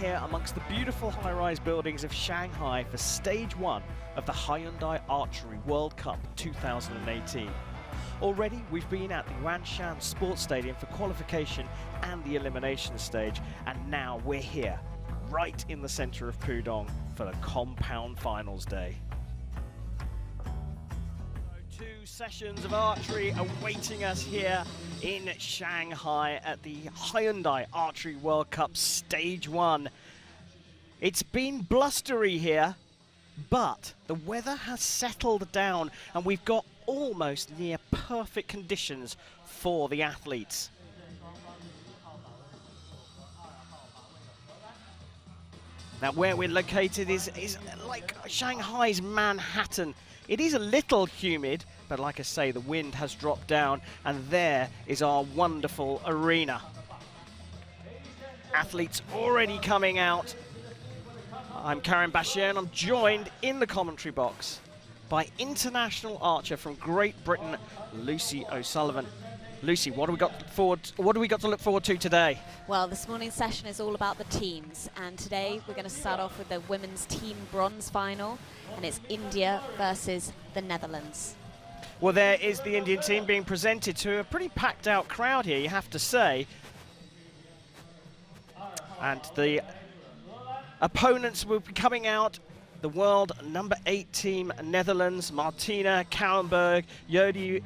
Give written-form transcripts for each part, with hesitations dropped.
here amongst the beautiful high-rise buildings of Shanghai for stage 1 of the Hyundai Archery World Cup 2018. Already we've been at the Wanshan Sports Stadium for qualification and the elimination stage, and now we're here, right in the centre of Pudong for the compound finals day. 2 sessions of archery awaiting us here in Shanghai at the Hyundai Archery World Cup Stage 1. It's been blustery here, but the weather has settled down and we've got almost near perfect conditions for the athletes. Now where we're located is like Shanghai's Manhattan. It is a little humid, but like I say, the wind has dropped down, and there is our wonderful arena. Athletes already coming out. I'm Karen Bashir, and I'm joined in the commentary box by international archer from Great Britain, Lucy O'Sullivan. Lucy, what do we got to look forward to today? Well, this morning's session is all about the teams, and today we're going to start off with the women's team bronze final, and it's India versus the Netherlands. Well, there is the Indian team being presented to a pretty packed out crowd here, you have to say. And the opponents will be coming out. The world number 8 team, Netherlands, Martina Kouwenberg, Jodi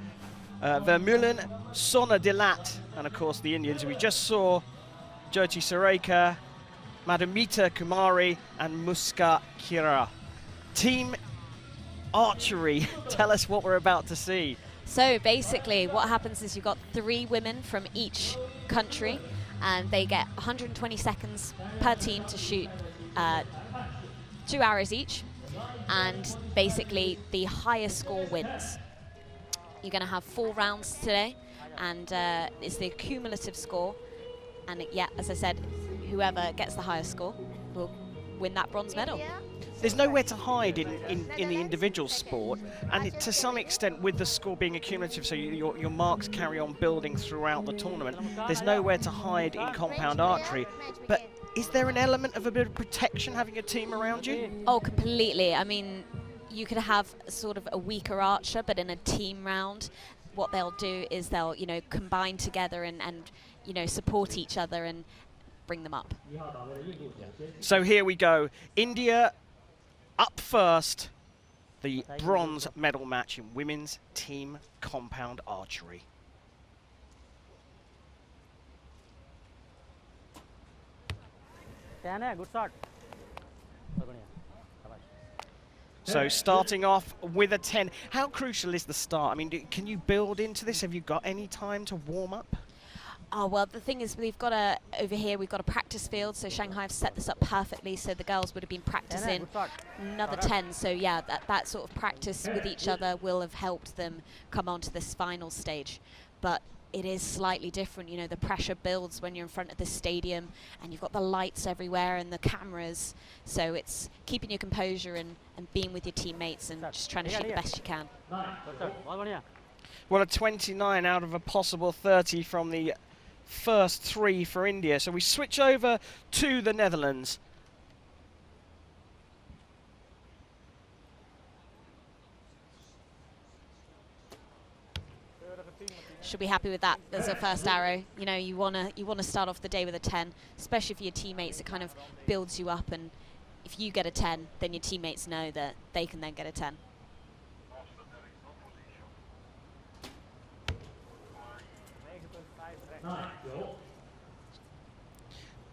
Vermeulen, Sonna de Laat, and of course the Indians we just saw, Jyoti Sareka, Madhumita Kumari and Muska Kira. Team archery, tell us what we're about to see. So basically what happens is you've got 3 women from each country, and they get 120 seconds per team to shoot 2 arrows each, and basically the highest score wins. You're going to have 4 rounds today, and it's the cumulative score, and yeah, as I said, whoever gets the highest score will win that bronze medal. There's nowhere to hide in the individual sport, and to some extent with the score being accumulative, so your marks carry on building throughout the tournament, there's nowhere to hide in compound archery. But is there an element of a bit of protection having a team around you? Oh, completely. I mean, you could have sort of a weaker archer, but in a team round, what they'll do is they'll, combine together and support each other and bring them up. So here we go. India up first, the bronze medal match in women's team compound archery. Good shot. So starting off with a 10. How crucial is the start? I mean, can you build into this? Have you got any time to warm up? Oh, well, the thing is, over here, we've got a practice field, so Shanghai have set this up perfectly, so the girls would have been practicing another 10. So yeah, that sort of practice with each other will have helped them come onto this final stage. But it is slightly different, the pressure builds when you're in front of the stadium, and you've got the lights everywhere and the cameras, so it's keeping your composure and being with your teammates and just trying to shoot the best you can. Well, a 29 out of a possible 30 from the first 3 for India. So we switch over to the Netherlands. Should be happy with that as a first arrow. You wanna start off the day with a 10, especially for your teammates. It kind of builds you up, and if you get a 10, then your teammates know that they can then get a 10.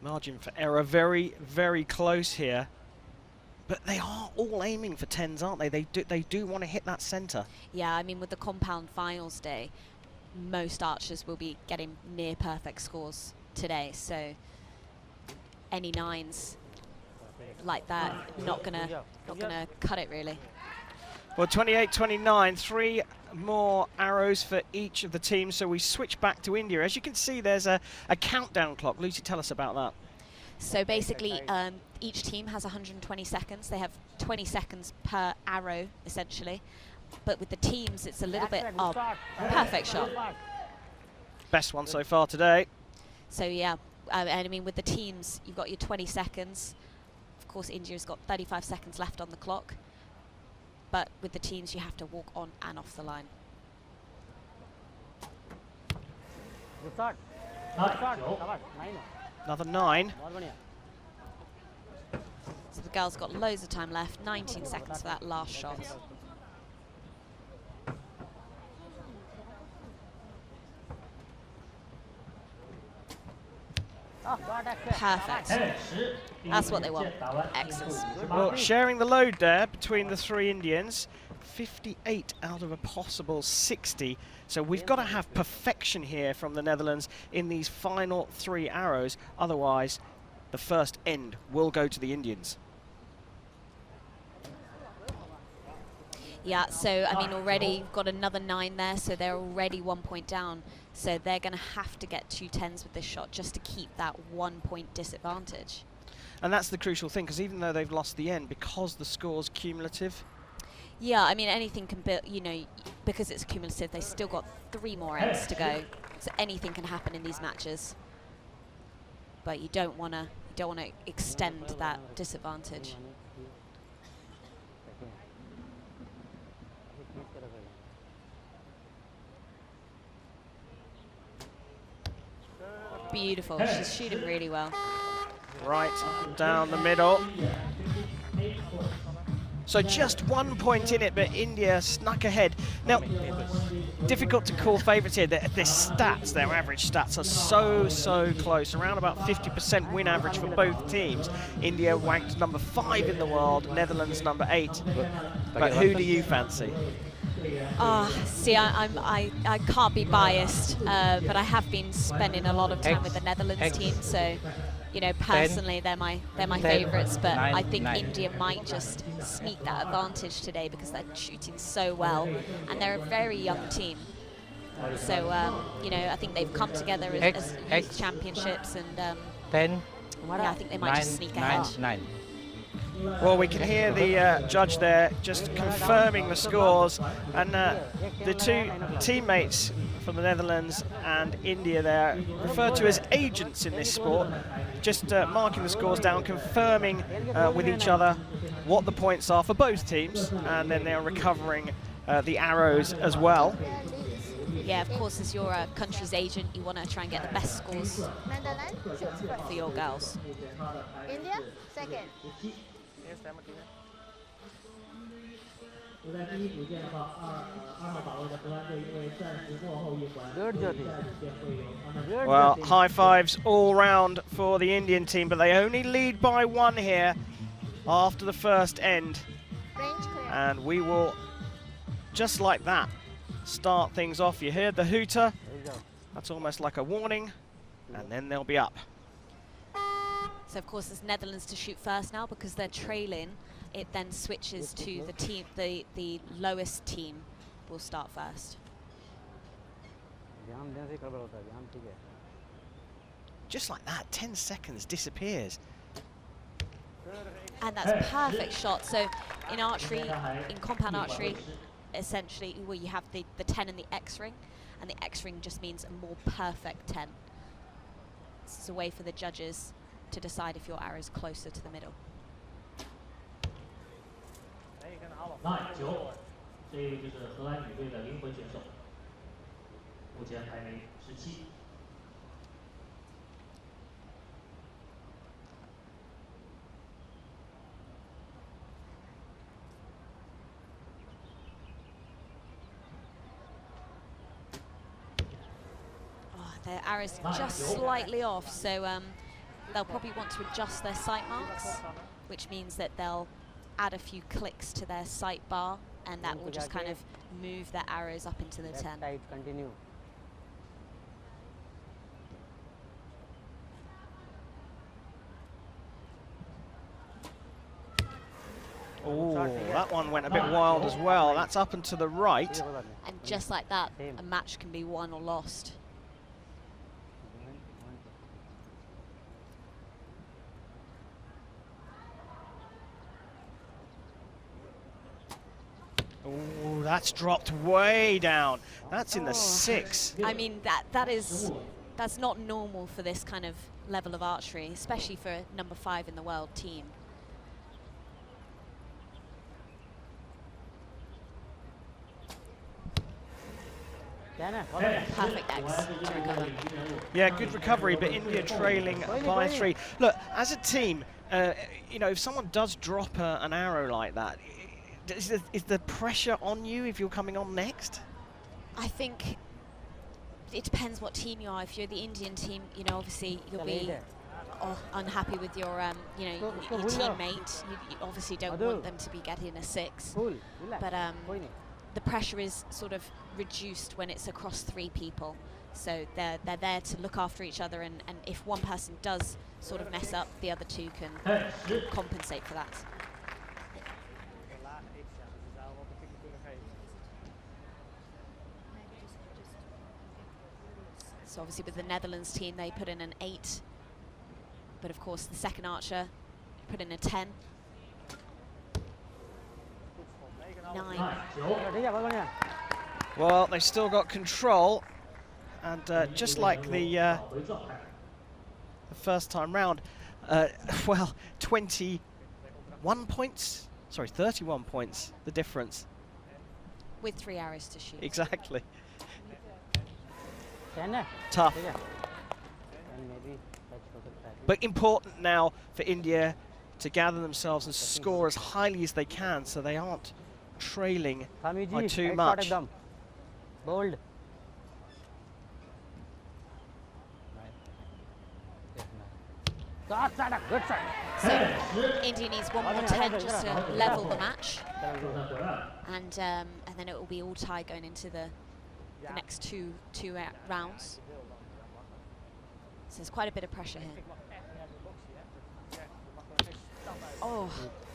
Margin for error very, very close here. But they are all aiming for 10s, aren't they? They do want to hit that centre. Yeah, I mean, with the compound finals day, most archers will be getting near perfect scores today. So any 9s like that, not gonna cut it really. Well, 28-29, 3 more arrows for each of the teams. So we switch back to India. As you can see, there's a countdown clock. Lucy, tell us about that. So basically, each team has 120 seconds. They have 20 seconds per arrow, essentially. But with the teams, it's a little bit perfect shot. Best one so far today. So yeah, And I mean, with the teams, you've got your 20 seconds. Of course, India's got 35 seconds left on the clock. But with the teams, you have to walk on and off the line. Another 9. So the girls got loads of time left, 19 seconds for that last shot. Perfect. That's what they want. Excellent. Well, sharing the load there between the 3 Indians. 58 out of a possible 60. So we've got to have perfection here from the Netherlands in these final 3 arrows. Otherwise, the first end will go to the Indians. Yeah, so, I mean, already you've got another 9 there, so they're already 1 point down. So they're going to have to get 2 10s with this shot just to keep that 1 point disadvantage. And that's the crucial thing, because even though they've lost the end, because the score's cumulative. Yeah, I mean, anything can be, you know, because it's cumulative, they've still got 3 more ends to go. So anything can happen in these matches. But you don't want to extend that disadvantage. Beautiful. She's shooting really well. Right down the middle. So just 1 point in it, but India snuck ahead. Now, difficult to call favourites here. Their stats, their average stats are so close. Around about 50% win average for both teams. India ranked number 5 in the world, Netherlands number 8. But who do you fancy? See, I can't be biased, but I have been spending a lot of time with the Netherlands team, so you know, personally they're my favourites, but I think India might just sneak that advantage today because they're shooting so well, and they're a very young team. So you know, I think they've come together as youth championships, and yeah, I think they might just sneak ahead. Well, we can hear the judge there just confirming the scores, and the 2 teammates from the Netherlands and India there, referred to as agents in this sport, just marking the scores down, confirming with each other what the points are for both teams, and then they're recovering the arrows as well. Yeah, of course, as your country's agent, you want to try and get the best scores for your girls. India, second. Well, high fives all round for the Indian team, but they only lead by 1 here after the first end. And we will, just like that, start things off. You heard the hooter. That's almost like a warning, and then they'll be up. So of course it's Netherlands to shoot first now because they're trailing. It then switches to the team, the lowest team will start first. Just like that, 10 seconds disappears. And that's perfect shot. So in archery, in compound archery, essentially, well, you have the 10 and the X ring, and the X ring just means a more perfect 10. This is a way for the judges to decide if your arrow is closer to the middle. 9-9，这位就是荷兰女队的灵魂选手，目前排名17。Their arrows just slightly off, so they'll probably want to adjust their sight marks, which means that they'll add a few clicks to their sight bar, and that will just kind of move their arrows up into the 10. Oh, that one went a bit wild as well. That's up and to the right. And just like that, a match can be won or lost. Oh, that's dropped way down. That's in the 6. I mean, that's not normal for this kind of level of archery, especially for number 5 in the world team. Perfect X to recover. Yeah, good recovery, but India trailing by 3. Look, as a team, you know, if someone does drop an arrow like that, is the pressure on you if you're coming on next? I think it depends what team you are. If you're the Indian team, you know, obviously you'll be unhappy with your, you know, your teammate. You obviously don't want them to be getting a 6. But the pressure is sort of reduced when it's across 3 people. So they're there to look after each other, and if one person does sort of mess up, the other 2 can compensate for that. So obviously with the Netherlands team, they put in an 8. But of course the second archer put in a 10. 9. Well, they've still got control, and just like the first time round, well, 21 points, sorry, 31 points, the difference. With 3 arrows to shoot. Exactly. Tough. But important now for India to gather themselves and score as highly as they can, so they aren't trailing by too much. Bold. Good shot. So India needs 1 more 10 just to level the match, and then it will be all tied going into the next two rounds. So there's quite a bit of pressure here. Oh,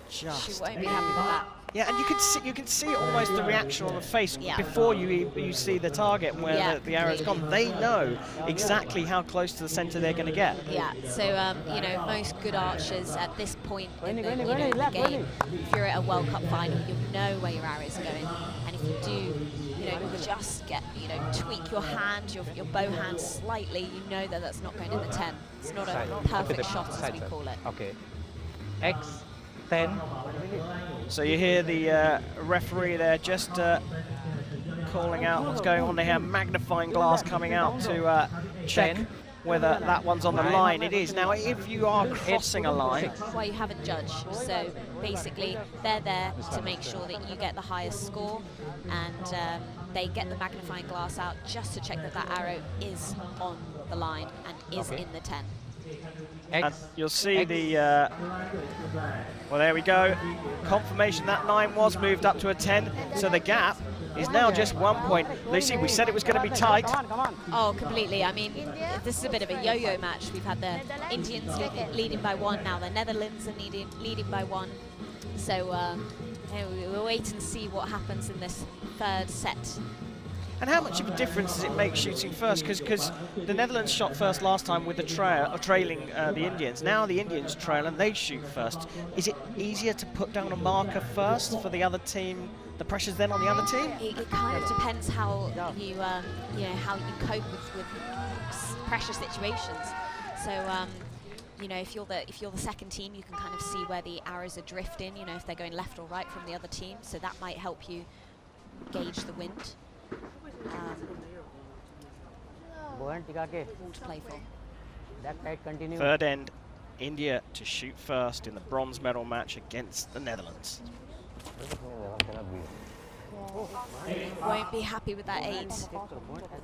she won't be happy with that. Yeah, and you can see almost the reaction on the face before you see the target where the arrow's gone. They know exactly how close to the centre they're going to get. Yeah, so you know, most good archers at this point in the game, if you're at a World Cup final, you know where your arrows are going, and if you do, you know, just tweak your hand, your bow hand slightly, you know that that's not going in the 10. It's not a perfect shot, as we call it. Okay. X 10. So you hear the referee there just calling out what's going on. They have magnifying glass coming out to check whether that one's on the line. It is. Now, if you are crossing a line... Well, you have a judge. So basically, they're there to make sure that you get the highest score, and they get the magnifying glass out just to check that that arrow is on the line and is in the 10. And you'll see the, well, there we go. Confirmation that 9 was moved up to a 10. So the gap is now just 1 point. Lucy, we said it was going to be tight. Oh, completely. I mean, this is a bit of a yo-yo match. We've had the Indians leading by 1, now the Netherlands are leading by 1. So we'll wait and see what happens in this 3rd set. And how much of a difference does it make shooting first? Because the Netherlands shot first last time with the trailing the Indians. Now the Indians trail and they shoot first. Is it easier to put down a marker first for the other team? The pressure's then on the other team? It kind of depends how you how you cope with pressure situations. So you know, if you're the second team, you can kind of see where the arrows are drifting. You know, if they're going left or right from the other team. So that might help you gauge the wind. All to play for. Third end, India to shoot first in the bronze medal match against the Netherlands. Won't be happy with that 8.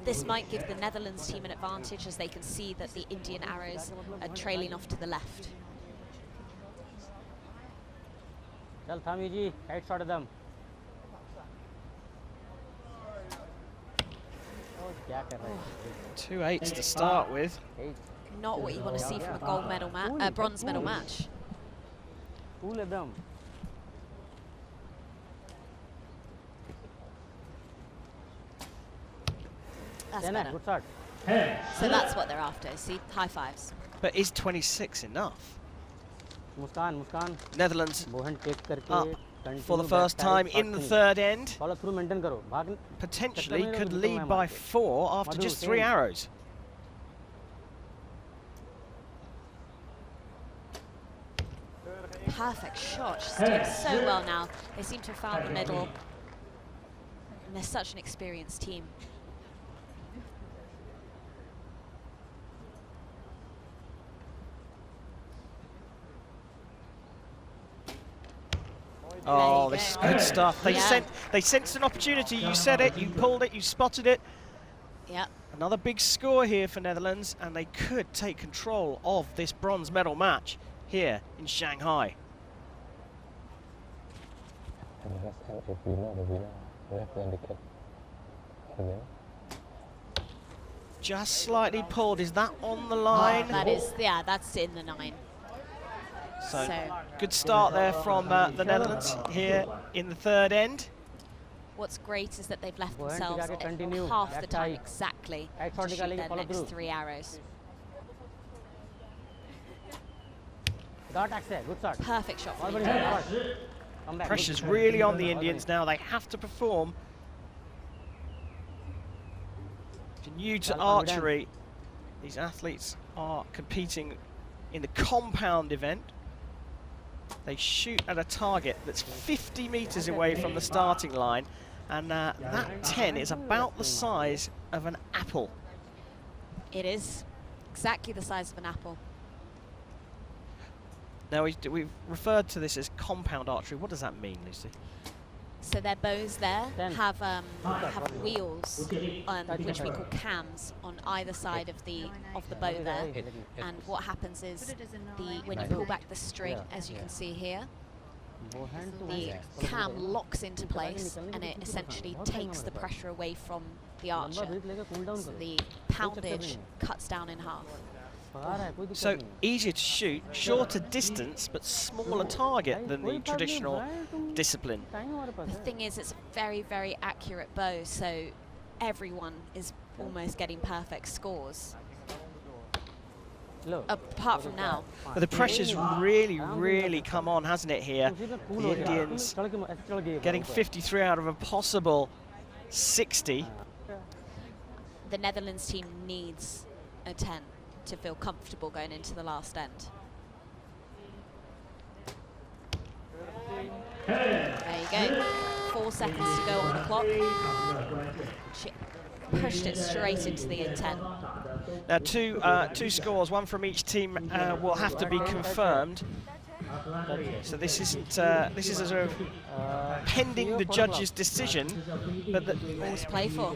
This might give the Netherlands team an advantage, as they can see that the Indian arrows are trailing off to the left. Shot of them. 2 8s to start with. Not what you want to see from a bronze medal match. That's better. So that's what they're after. See, high fives. But is 26 enough? Netherlands up for the first time in the third end. Potentially could lead by 4 after just 3 arrows. Perfect shot. She's doing so well now. They seem to have found the middle. And they're such an experienced team. Oh, this is good stuff. They Yeah. they sensed an opportunity. You said it, you pulled it, you spotted it. Yep. Another big score here for Netherlands, and they could take control of this bronze medal match here in Shanghai. Just slightly pulled. Is that on the line? That is, yeah, that's in the 9. So, So- good start there from the Netherlands here in the third end. What's great is that they've left Go ahead, themselves Tigage, continue. half the Back time side. exactly Back to shoot vertically, their follow next through. 3 arrows. Dot Axel, good shot. Perfect shot All from body India. shot. Come back. Pressure's good. really on the All Indians body. now. They have to perform. If you're new to Well-confident. archery, these athletes are competing in the compound event. They shoot at a target that's 50 meters away from the starting line, and that 10 is about the size of an apple. It is exactly the size of an apple. Now, we've referred to this as compound archery. What does that mean, Lucy? So their bows there Then- have wheels, which we call cams, on either side of the bow there. And what happens is when you pull back the string, as you can see here, Bow hand to the hand. cam locks into place and it essentially takes the pressure away from the archer. लंबा breath लेके cool down So करो. the poundage cuts down in half. पहाड़ है, कोई दिक्कत So नहीं है। easier to shoot, shorter distance, but smaller target than the कोई बात नहीं, traditional भाई, तुम- discipline. टाइम हमारे पास The है। thing is, it's a very, very accurate bow, so everyone is almost getting perfect scores, low. apart from now. But the pressure's really come on, hasn't it, here? उसी पे cool The हो जाए। Indians चढ़ के ऐसे चढ़ गए getting ऊपर। 53 out of a possible 60. The Netherlands team needs a 10 to feel comfortable going into the last end. There you go. 4 seconds to go on the clock. She pushed it straight into the 10. Now, two scores, one from each team, will have to be confirmed. So this isn't this is a sort of pending the judge's decision, but All to play for.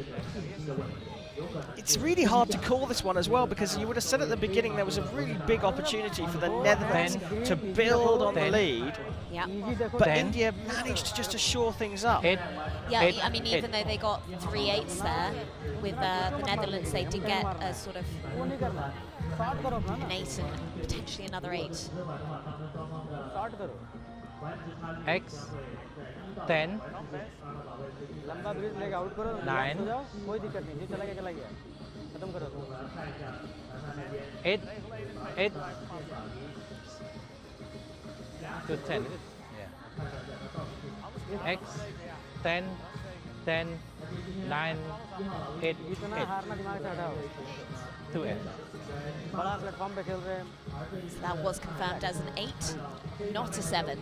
it's really hard to call this one as well, because you would have said at the beginning there was a really big opportunity for the Netherlands to build on the lead, Yeah. Easy देखो। but India managed to just assure things up. Yeah, I mean, even though they got 3 8s there, with the Netherlands, they did get a sort of वो नहीं करना। Short करो अपना ना। an 8 and potentially another 8. Short करो। X 10 लंबा bridge लेके out करो। 9 हो जाओ, कोई दिक्कत नहीं। जो चला गया चला गया। खत्म करो। 8 8 to 10 yeah X 10 10 9 8 इतना 8 हारना दिमाग से हटाओ। 2 8 बड़ा प्लेटफॉर्म पे खेल रहे हैं। So that was confirmed as an 8, not a 7.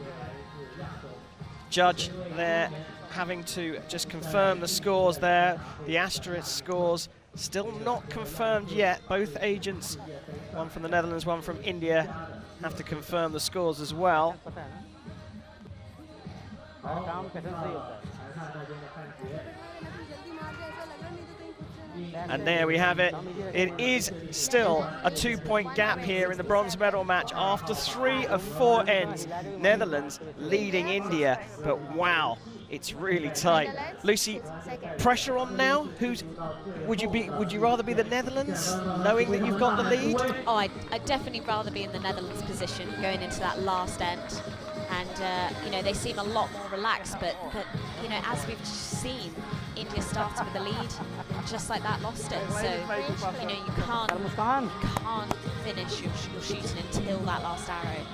Judge there having to just confirm the scores there. The asterisk scores still not confirmed yet. Both agents, one from the Netherlands, one from India, have to confirm the scores as well. पता है ना? हर काम कैसे सही होता है। And there we have it. It is still a 2-point gap here in the bronze medal match after 3 of 4 ends. Netherlands leading India, but wow, it's really tight. Lucy, pressure on now? Would you rather be the Netherlands, knowing that you've got the lead? Oh, I'd definitely rather be in the Netherlands position going into that last end. And, you know, they seem a lot more relaxed, but you know, as we've seen, India started with the lead, and just like that lost it. So, you know, you can't finish your shooting until that last arrow.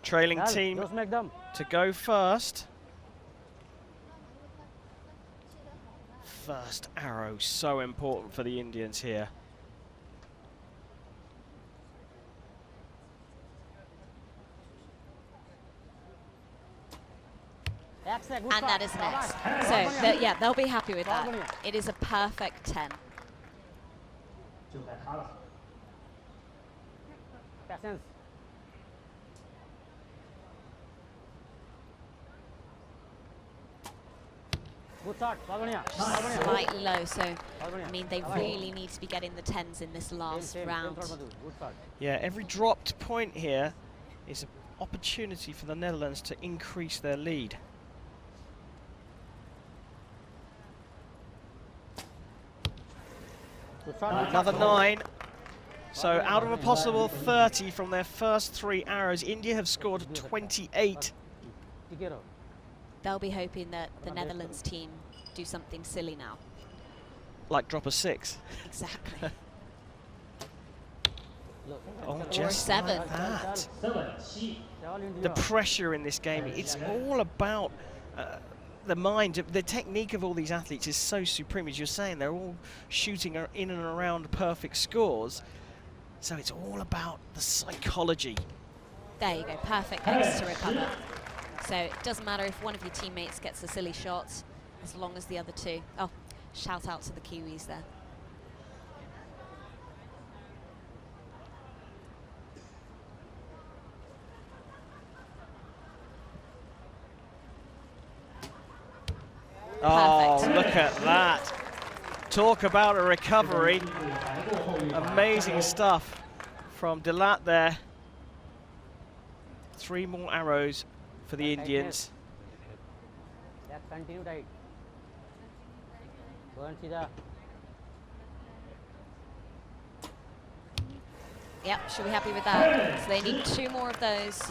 Trailing चल, team जोश में एकदम। to go first. First arrow, so important for the Indians here. And that is an X. So, yeah, they'll be happy with that. It is a perfect 10. 就该他了。 Patience. Good shot. Slightly low, so I mean they really need to be getting the 10s in this last round. Yeah, every dropped point here is an opportunity for the Netherlands to increase their lead. Another 9. So out of a possible 30 from their first 3 arrows, India have scored 28. They'll be hoping that the Netherlands team do something silly now. Like drop a 6. Exactly. Oh, Or just 7. like that. 7、7。 The pressure in this game, it's all about the mind. The technique of all these athletes is so supreme. As you're saying, they're all shooting in and around perfect scores. So it's all about the psychology. There you go, perfect X to recover. So it doesn't matter if one of your teammates gets a silly shot, as long as the other two. Oh, shout out to the Kiwis there. Oh, Perfect. look at that. Talk about a recovery. Amazing stuff from Dilat there. 3 more arrows for the Indians. Continue tight. Go and see the. Yep, should be happy with that. So they need 2 more of those,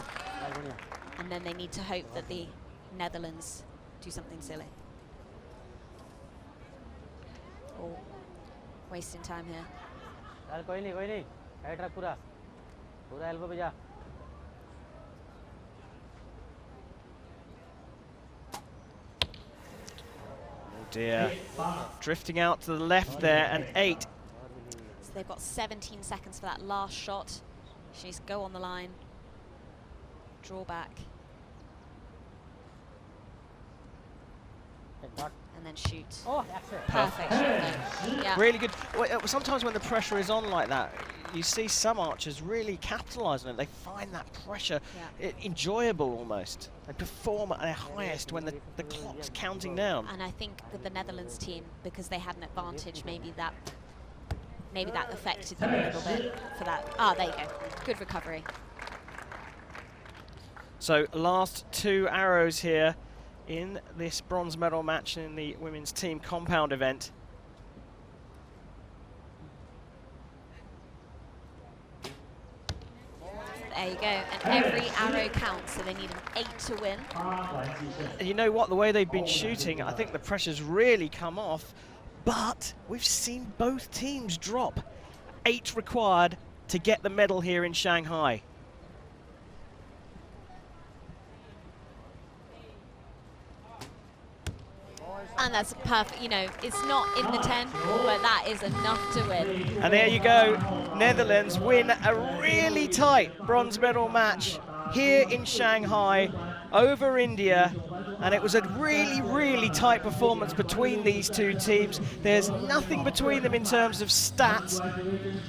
and then they need to hope that the Netherlands do something silly. Oh, wasting time here. चल कोई नहीं tight रख पूरा elbow पे जा Oh dear. Drifting out to the left there, and 8. So they've got 17 seconds for that last shot. She needs to go on the line, draw back, and then shoot. Oh, that's it. Perfect shot though. Yeah. Really good. Sometimes when the pressure is on like that, you see some archers really capitalise on it. They find that pressure enjoyable almost. They perform at their highest when the clock's counting down. And I think with the Netherlands team, because they had an advantage, maybe that affected them a little bit for that. Ah, there you go. Good recovery. So last 2 arrows here in this bronze medal match in the women's team compound event. There you go, and every arrow counts, so they need an 8 to win. And you know what, the way they've been shooting, I think the pressure's really come off, but we've seen both teams drop. 8 required to get the medal here in Shanghai. And that's perfect, you know, it's not in the 10, but that is enough to win. And there you go, Netherlands win a really tight bronze medal match here in Shanghai over India. And it was a really, really tight performance between these 2 teams. There's nothing between them in terms of stats,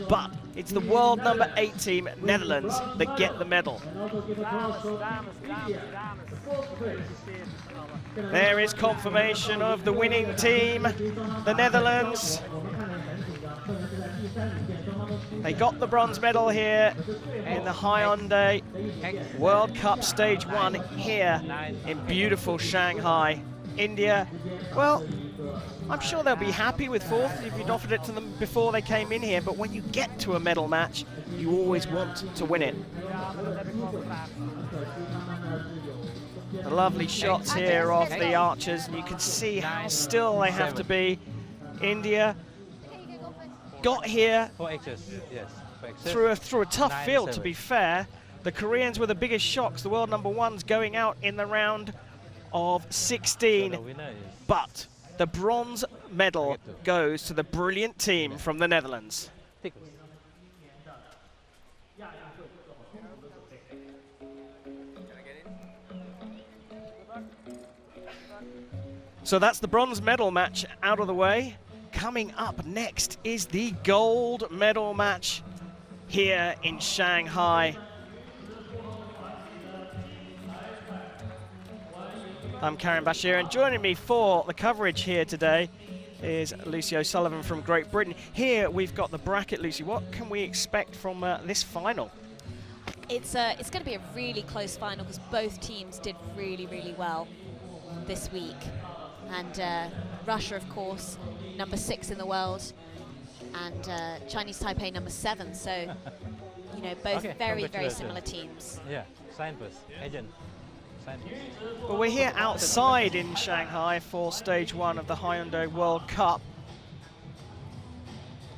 but it's the world number 8 team, Netherlands, that get the medal. There is confirmation of the winning team, the Netherlands. They got the bronze medal here in the Hyundai World Cup Stage 1 here in beautiful Shanghai. India, well, I'm sure they'll be happy with 4th if you'd offered it to them before they came in here, but when you get to a medal match, you always want to win it. The lovely shots here of the archers, and you can see how still they have to be. India got here through a tough field, to be fair. The Koreans were the biggest shocks, the world number 1s going out in the round of 16. But the bronze medal goes to the brilliant team from the Netherlands. So that's the bronze medal match out of the way. Coming up next is the gold medal match here in Shanghai. I'm Karen Bashir, and joining me for the coverage here today is Lucy O'Sullivan from Great Britain. Here we've got the bracket, Lucy. What can we expect from this final? It's going to be a really close final because both teams did really, really well this week. And Russia, of course, number 6 in the world, and Chinese Taipei, number 7. So, you know, both very, very similar teams. Yeah, sign first. Agent. Sign first. Well, we're here outside in Shanghai for stage 1 of the Hyundai World Cup.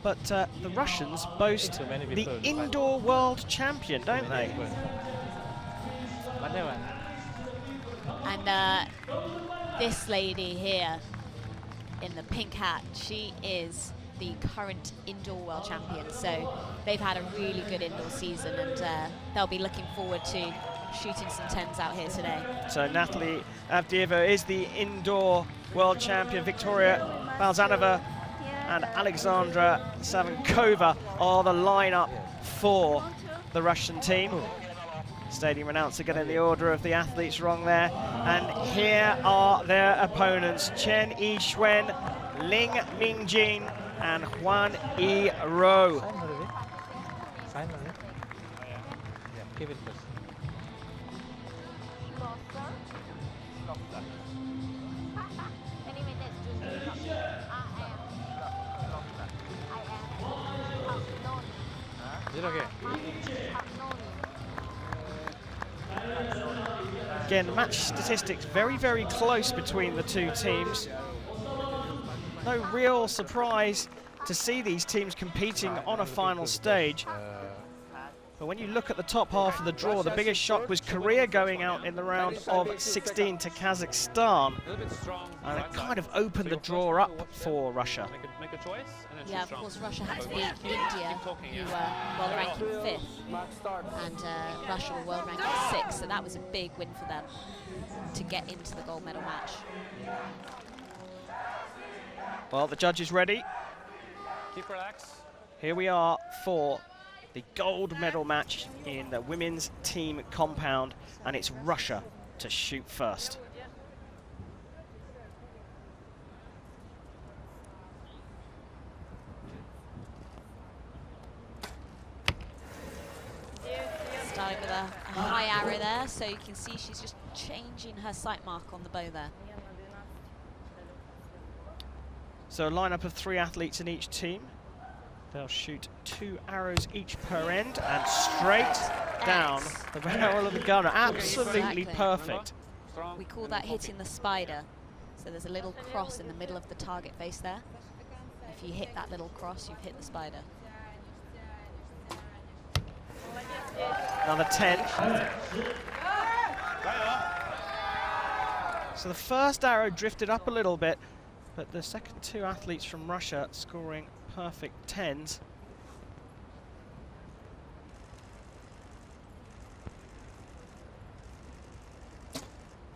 But the Russians boast the indoor world champion, don't they? And this lady here in the pink hat, she is the current indoor world champion. So they've had a really good indoor season, and they'll be looking forward to shooting some 10s out here today. So Natalie Avdieva is the indoor world champion. Victoria Balzanova and Alexandra Savankova are the lineup for the Russian team. Stadium announcer getting the order of the athletes wrong there. And here are their opponents: Chen Yixuan, Ling Mingjing, and Huan Yi-ro. Sign already? Yeah, keep it first. Is it okay? Again, the match statistics very, very close between the two teams. No real surprise to see these teams competing on a final stage. But when you look at the top half of the draw, the biggest shock was Korea going out in the round of 16 to Kazakhstan. And it kind of opened the draw up for Russia. Make a choice. Yeah, of course, Russia had to beat India, who were world ranking 5th, and Russia were world ranking 6th, so that was a big win for them to get into the gold medal match. Well, the judge is ready. Keep relaxed. Here we are for the gold medal match in the women's team compound, and it's Russia to shoot first. Starting with a high arrow there, so you can see she's just changing her sight mark on the bow there. So a lineup of 3 athletes in each team. They'll shoot 2 arrows each per end and straight down the barrel of the gunner. Absolutely perfect. We call that hitting the spider. So there's a little cross in the middle of the target face there. If you hit that little cross, you've hit the spider. Another 10. So the first arrow drifted up a little bit, but the second 2 athletes from Russia scoring perfect 10s.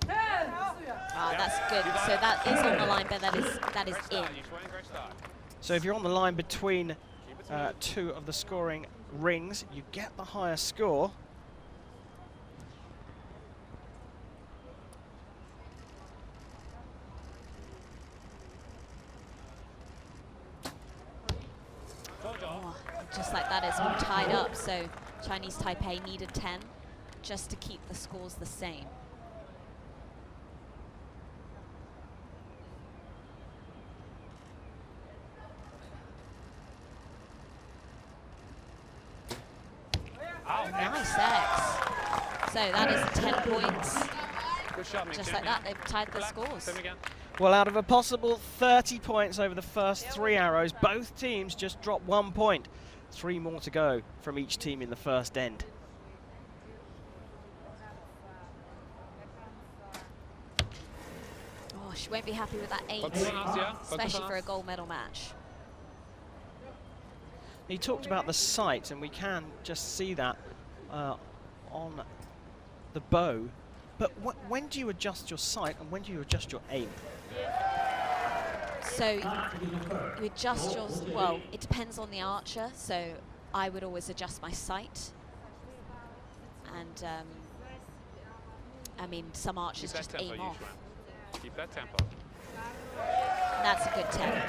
Ah, that's good. So that is on the line, but that is in. So if you're on the line between 2 of the scoring rings, you get the higher score. Oh, just like that, it's all tied up. So Chinese Taipei needed 10 just to keep the scores the same. Nice X. So that is 10 points. Just like that, they've tied the scores. Well, out of a possible 30 points over the first 3 arrows, both teams just dropped 1 point. 3 more to go from each team in the first end. Oh, she won't be happy with that 8, especially for a gold medal match. He talked about the sight, and we can just see that on the bow. But when do you adjust your sight, and when do you adjust your aim? So you adjust yours, well, it depends on the archer, so I would always adjust my sight. And I mean, some archers just aim off. Keep that tempo. And that's a good 10.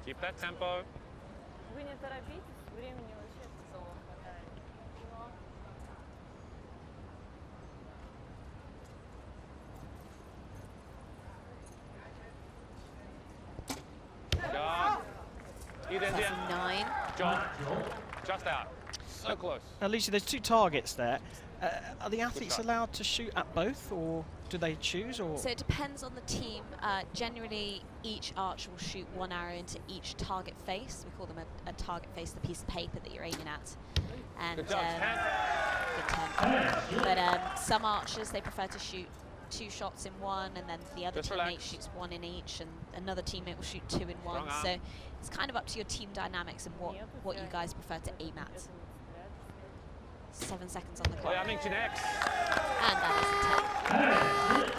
Keep that tempo. Вы не торопитесь, времени вообще целого хватает. That's a 9. John, just out. So close. Now, Lucy, there's 2 targets there. Are the athletes allowed to shoot at both, or do they choose? Or So it depends on the team. Generally, each archer will shoot 1 arrow into each target face. We call them a target face, the piece of paper that you're aiming at. And Good job, 10. But some archers, they prefer to shoot 2 shots in one, and then the other Just teammate relax. shoots 1 in each, and another teammate will shoot 2 in one. Strong arm. So it's kind of up to your team dynamics and what you guys prefer to aim at. 7 seconds on the clock. Planning to next. And that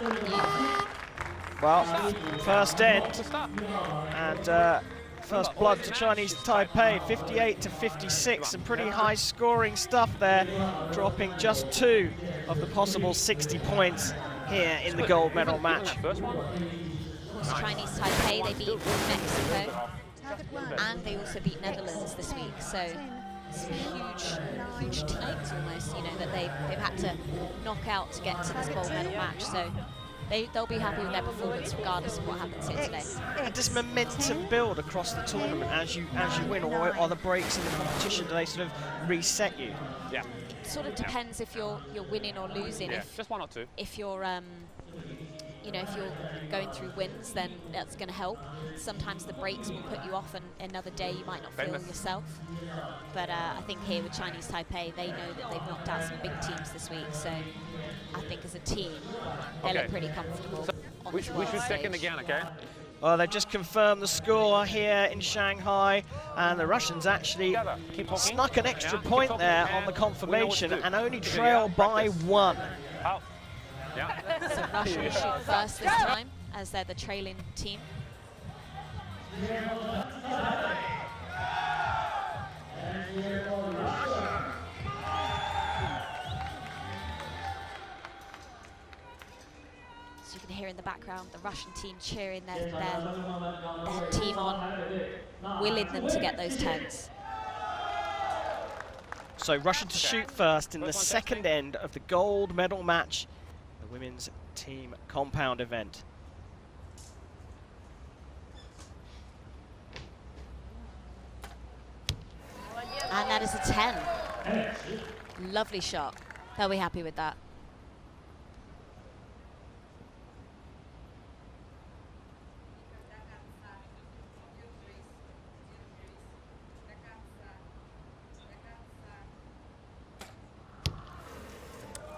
is a 10. well, first end To stop. and first blood to Chinese Taipei, 58 to 56. Some pretty high scoring stuff there, dropping just 2 of the possible 60 points here in the gold medal match. First one. Of course, Chinese Taipei, they beat Mexico, and they also beat Netherlands this week. So some huge teams almost, you know, that they've had to knock out to get to this gold medal match. So they'll be happy with their performance regardless of what happens here today. And does momentum build across the tournament as you win, or are the breaks in the competition, do they sort of reset you? Yeah. It sort of depends if you're winning or losing. Yeah. Just 1 or 2. If you're you know, if you're going through wins, then that's going to help. Sometimes the breaks will put you off, and another day you might not feel yourself. But I think here with Chinese Taipei, they know that they've knocked out some big teams this week. So I think as a team, they look pretty comfortable. On We this should world second stage. again, okay? Well, they've just confirmed the score here in Shanghai, and the Russians actually Keep talking. snuck an extra Yeah, keep point talking, there and on the we know what to confirmation do. and only Yeah, trail by practice. 1. Out. Yeah. So Russia will shoot first this time, as they're the trailing team. So you can hear in the background the Russian team cheering their team on, willing them to get those 10s. So Russia to shoot first in the second end of the gold medal match, the women's team compound event. And that is a 10. Lovely shot. They'll be happy with that.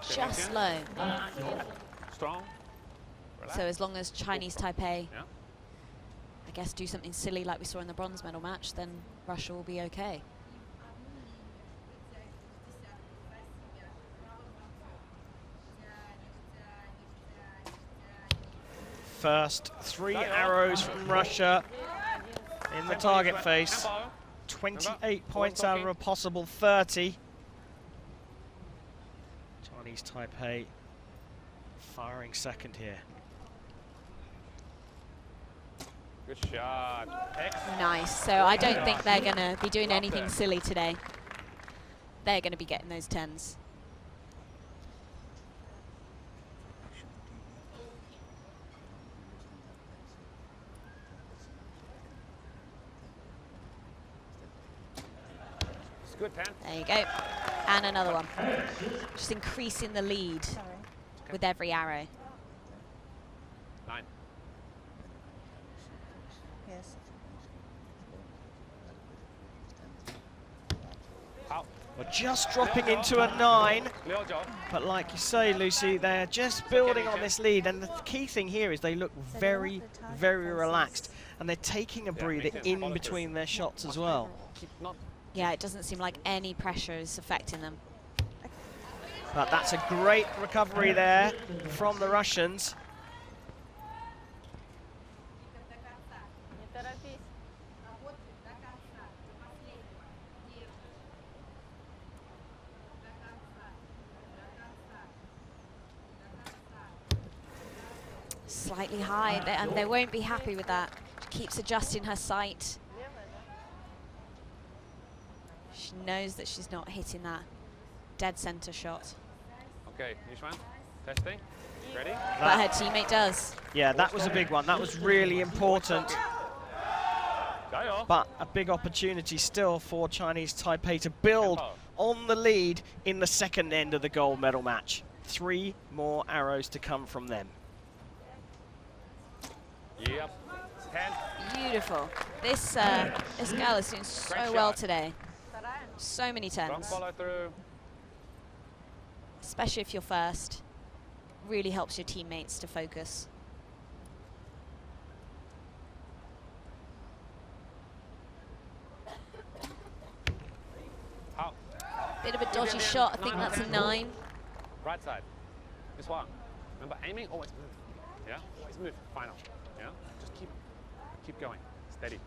Just low. Strong. So as long as Chinese Taipei, Yeah. I guess, do something silly like we saw in the bronze medal match, then Russia will be okay. First 3 arrows from Russia in the target face. Tempo. 28 points out of a possible 30. Chinese Taipei firing second here. Good shot. Excellent. Nice. So I don't think they're going to be doing anything silly today. They're going to be getting those 10s. It's good, Pan. There you go. And another one. Just increasing the lead with every arrow. 9. Yes. Out. Well, just dropping into a 9. Leo job. But like you say, Lucy, they're just building on this lead, and the key thing here is they look very, very relaxed, and they're taking a breather in between their shots as well. Keep not. Yeah, it doesn't seem like any pressure is affecting them. But that's a great recovery there from the Russians. slightly high, and they won't be happy with that. She keeps adjusting her sight. She knows that she's not hitting that dead center shot. Okay, Yishwan, testing. Ready? But her teammate does. Yeah, that was a big one. That was really important. But a big opportunity still for Chinese Taipei to build on the lead in the second end of the gold medal match. 3 more arrows to come from them. Yep. 10. Beautiful. This girl is doing so well today. So many Strong tens. follow through. Especially if you're first. Really helps your teammates to focus. How? Bit of a dodgy shot. I think that's a 9. Right side. This one. Remember, aiming, always move. Yeah? Always move. Final. Yeah? Just keep going. Steady.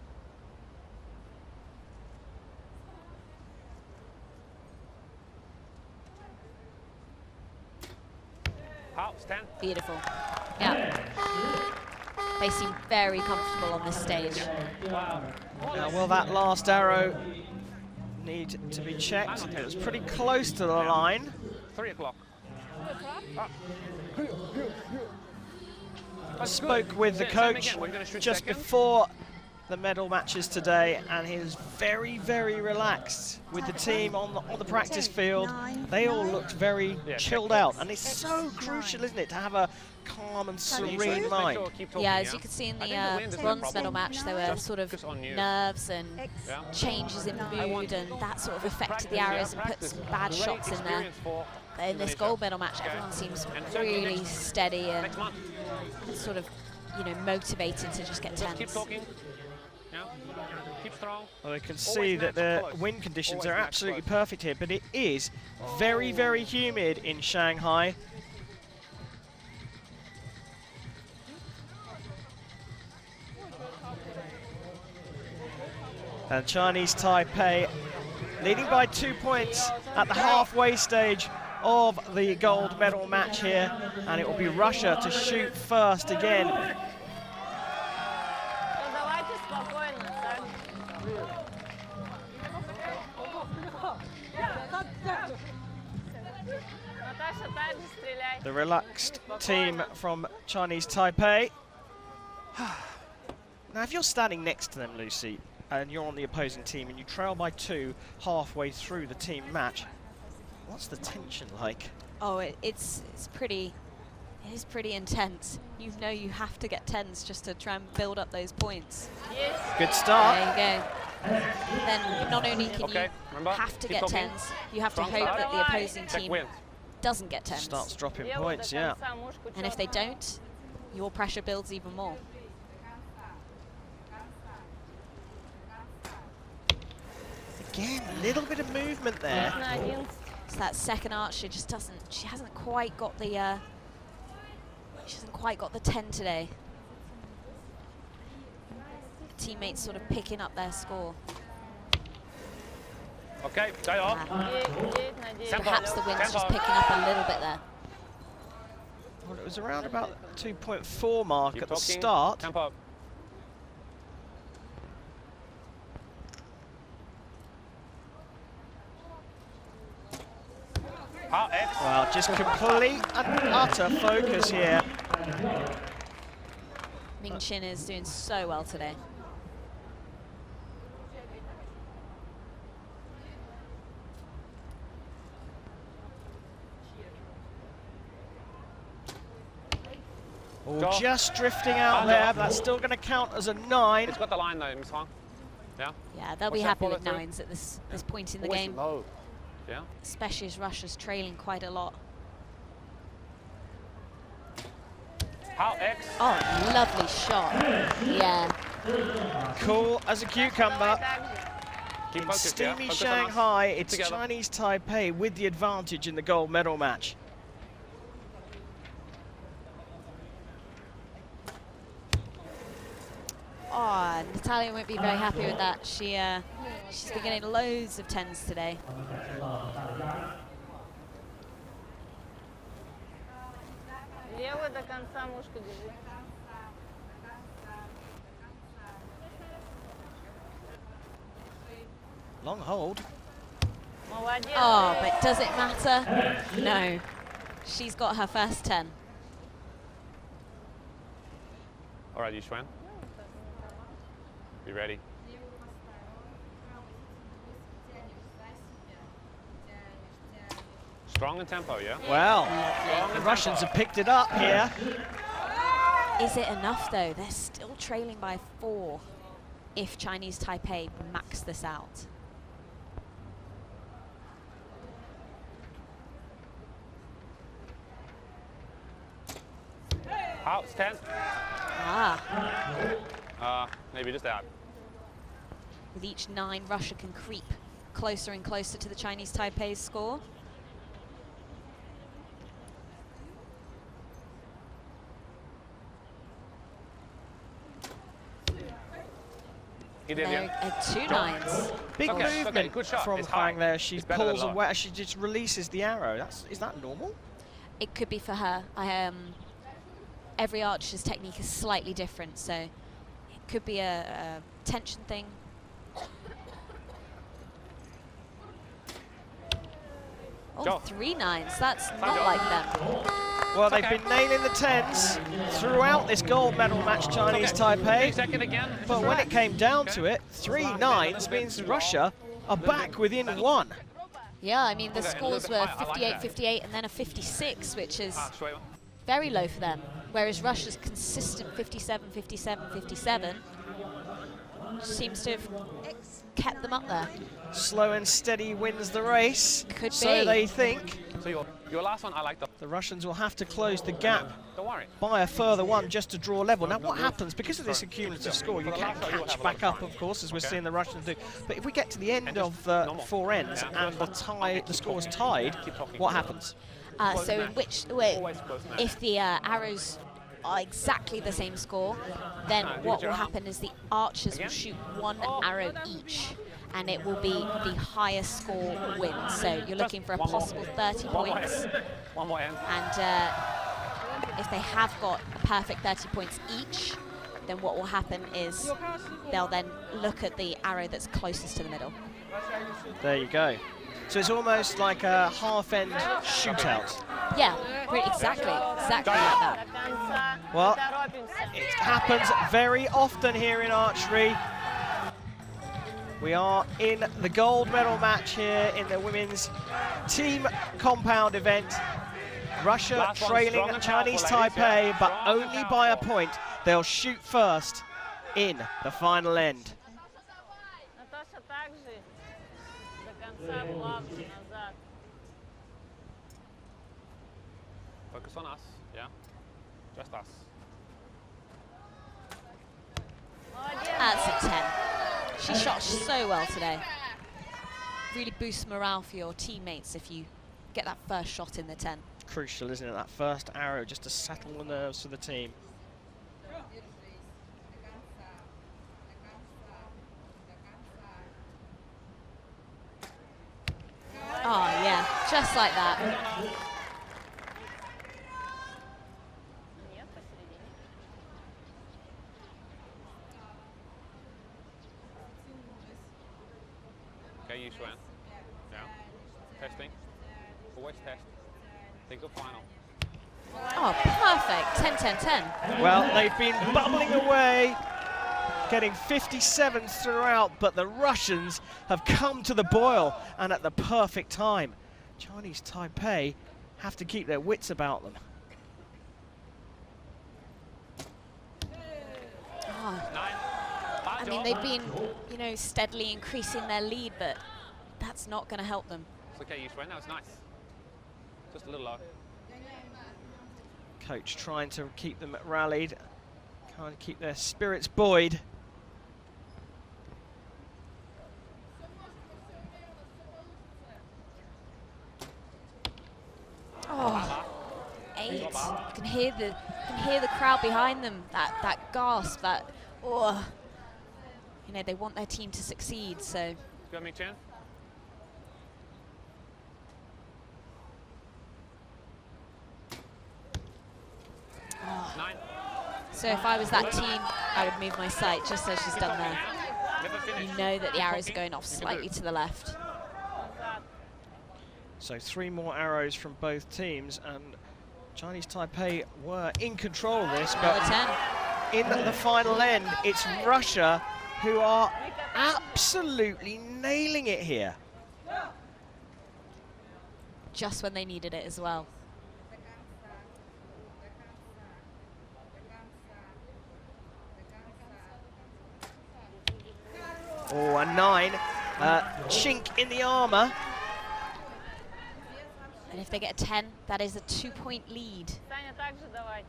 How? Stand. Beautiful. Yeah. They seem very comfortable on this stage. Now, will that last arrow need to be checked? It was pretty close to the line. 3 o'clock. I spoke with the coach just before the medal matches today, and he was very, very relaxed with the team on the practice field. They all looked very chilled out, and it's so crucial, isn't it, to have a calm and serene mind. Yeah, as you could see in the bronze medal match, there were sort of nerves and changes in mood, and that sort of affected the arrows and put some bad shots in there. But in this gold medal match, everyone seems really steady and sort of, you know, motivated to just get tens. Well, you can see that the wind conditions are absolutely perfect here, but it is very, very humid in Shanghai. And Chinese Taipei leading by 2 points at the halfway stage of the gold medal match here, and it will be Russia to shoot first again. The relaxed team from Chinese Taipei. Now, if you're standing next to them, Lucy, and you're on the opposing team and you trail by 2 halfway through the team match, what's the tension like? Oh, it is pretty intense. You know you have to get tens just to try and build up those points. Good start. There you go. Then not only can you have to get tens, you have to hope that the opposing team doesn't get tens. Starts dropping points, yeah. And if they don't, your pressure builds even more. Again, a little bit of movement there. So that second archer just doesn't, she hasn't quite got the 10 today. Teammates sort of picking up their score. Okay, day off. Perhaps the wind's just picking up a little bit there. Well, it was around about 2.4 mark at the start. Tempo. Well, just complete and utter focus here. Ming Chin is doing so well today. Oh, just drifting out there, but that's still going to count as a 9. It's got the line though, Miss Hong. Yeah? Yeah, they'll be happy with 9s at this point in the game. Low. Yeah? Especially as Russia's trailing quite a lot. How X? Oh, lovely shot. Yeah. Cool as a cucumber. Keep In focused, yeah? steamy Focus on us. Shanghai, it's Together. Chinese Taipei with the advantage in the gold medal match. Oh, Natalia won't be very happy with that. She's been getting loads of 10s today. Левый до конца мушку держи. Long hold. Oh, but does it matter? No. She's got her first 10. All right, Yuxuan. Be ready. Strong in tempo, yeah? Well, the Russians have picked it up here. Is it enough, though? They're still trailing by 4 if Chinese Taipei max this out. Out, it's 10. Maybe just out. With each 9, Russia can creep closer and closer to the Chinese Taipei's score. There are 2 9s. Big Okay, movement good shot. from It's high. Huang there. She It's better than pulls low. away. She just releases the arrow. Is that normal? It could be for her. Every archer's technique is slightly different, so it could be a tension thing. Oh, Go. 3 9s. That's not like them. Well, they've okay. been nailing the 10s throughout this gold medal match, Chinese Taipei. Second again. But when it came down to it, 3 9s means Russia are back within 1. Yeah, I mean, the Okay, scores a little were bit higher. I like 58, that. 58, and then a 56, which is Straight one. very low for them. Whereas Russia's consistent 57, 57, 57 seems to have kept them up there. Slow and steady wins the race. Could so be. they think. So your last one, I like The Russians will have to close the gap Don't worry. by a further 1 just to draw level. Now what happens, because of this accumulative score, you can catch back up, of course, as we're seeing the Russians do. But if we get to the end of 4 ends and the score's tied, what happens? So in which way, if the arrows are exactly the same score, then what will happen is the archers will shoot 1 arrow each, and it will be the highest score wins. So you're looking for a possible 30 points. One more end. And if they have got a perfect 30 points each, then what will happen is they'll then look at the arrow that's closest to the middle. There you go. So it's almost like a half-end shootout. Yeah, exactly like that. Well, it happens very often here in archery. We are in the gold medal match here in the women's team compound event. Russia Last one, trailing strong and Chinese powerful, ladies, Taipei, but yeah. Strong and only by a powerful. point. They'll shoot first in the final end. Наташа, так же. До конца плавно назад. Focus on us, yeah? Just us. That's a 10. She shot so well today. Really boosts morale for your teammates if you get that first shot in the 10. Crucial, isn't it? That first arrow just to settle the nerves for the team. Oh yeah, just like that. Нет, посередине. Okay, Yuxuan. Yeah. Testing. Always test. Think of final. Oh, perfect. 10, 10, 10. Well, they've been bubbling away, getting 57s throughout, but the Russians have come to the boil and at the perfect time. Chinese Taipei have to keep their wits about them. Oh, Nine. I mean, they've been, you know, steadily increasing their lead, but that's not going to help them. It's okay, Yuxuan. That was nice. Just a little low. Coach trying to keep them rallied, trying to keep their spirits buoyed. Oh, 8. You can hear the crowd behind them. That gasp. That oh. You know, they want their team to succeed. So. Go, Ming Chen. Oh. 9. So if I was that team, I would move my sight just as she's done there. Never finish. you know that the arrows are going off slightly to the left. So 3 more arrows from both teams, and Chinese Taipei were in control of this, Another but 10. in the final end, it's Russia who are absolutely nailing it here. Just when they needed it as well. Oh, a 9. Chink in the armour. And if they get a 10, that is a 2-point lead. Саня, так же давай.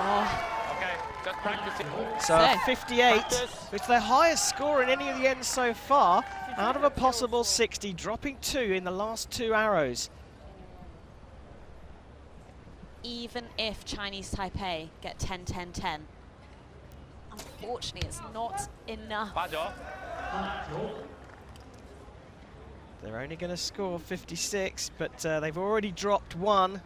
Oh, Okay, just practicing. So a So, 58, practice. which is their highest score in any of the ends so far, out of a possible 60, dropping 2 in the last 2 arrows. even if Chinese Taipei get 10, 10, 10, unfortunately it's not enough. 8咗。 They're only going to score 56, but they've already dropped 1.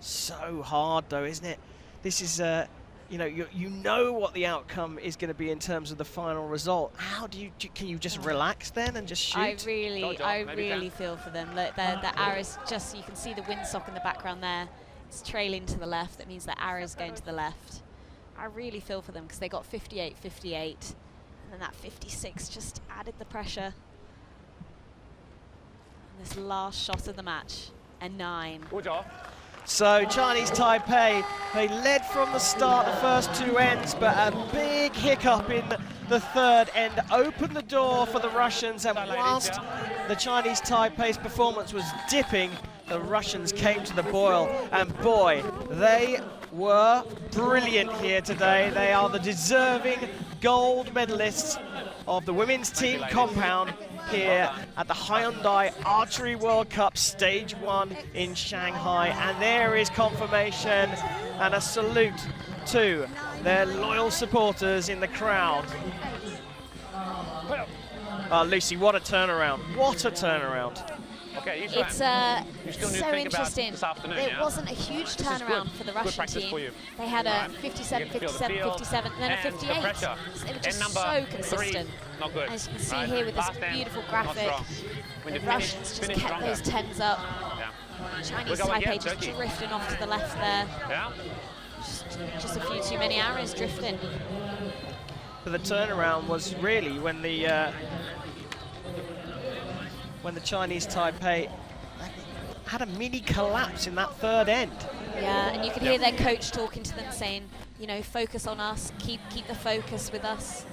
So hard, though, isn't it? This is, you know what the outcome is going to be in terms of the final result. How do you can you just relax then and just shoot? I really maybe feel for them. Look, the arrows just, you can see the windsock in the background there. It's trailing to the left. That means the arrow's going to the left. I really feel for them because they got 58, 58. And then that 56 just added the pressure. And this last shot of the match, a 9. 好咗。 So Chinese Taipei, they led from the start the first 2 ends, but a big hiccup in the 3rd end opened the door for the Russians, and whilst the Chinese Taipei's performance was dipping, the Russians came to the boil, and boy, they were brilliant here today. They are the deserving gold medalists of the women's team compound here at the Hyundai Archery World Cup Stage 1 in Shanghai. And there is confirmation and a salute to their loyal supporters in the crowd. Oh, Lucy, what a turnaround. What a turnaround. Okay, It's you still need to so think about interesting. this afternoon, It yeah? wasn't a huge is turnaround good. for the Good Russian practice team. for you. They had a Right. 57, You can feel the 57, feel 57, and then a and the 58. pressure. So they were End just number so 3, consistent. not good. As you can see Right. here with this Last end, beautiful not graphic, strong. When the you Russians finish just kept stronger. those 10s up. Yeah. Chinese We're going Taipei again, just Turkey. drifting off to the left there. Yeah. Just a few too many arrows drifting. But the turnaround was really when the Chinese Taipei had a mini collapse in that 3rd end. Yeah, and you could hear their coach talking to them saying, you know, focus on us, keep the focus with us.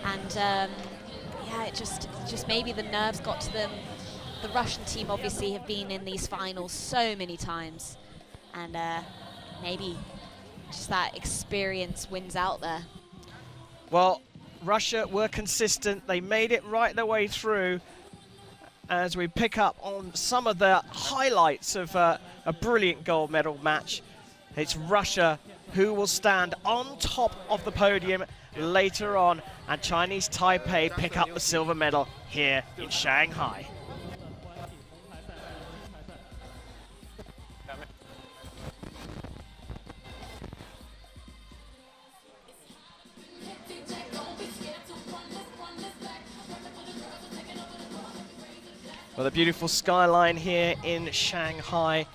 And yeah, it just maybe the nerves got to them. The Russian team obviously have been in these finals so many times, and maybe just that experience wins out there. Well, Russia were consistent. They made it right their way through. As we pick up on some of the highlights of a brilliant gold medal match, it's Russia who will stand on top of the podium later on, and Chinese Taipei pick up the silver medal here in Shanghai. Well, the beautiful skyline here in Shanghai.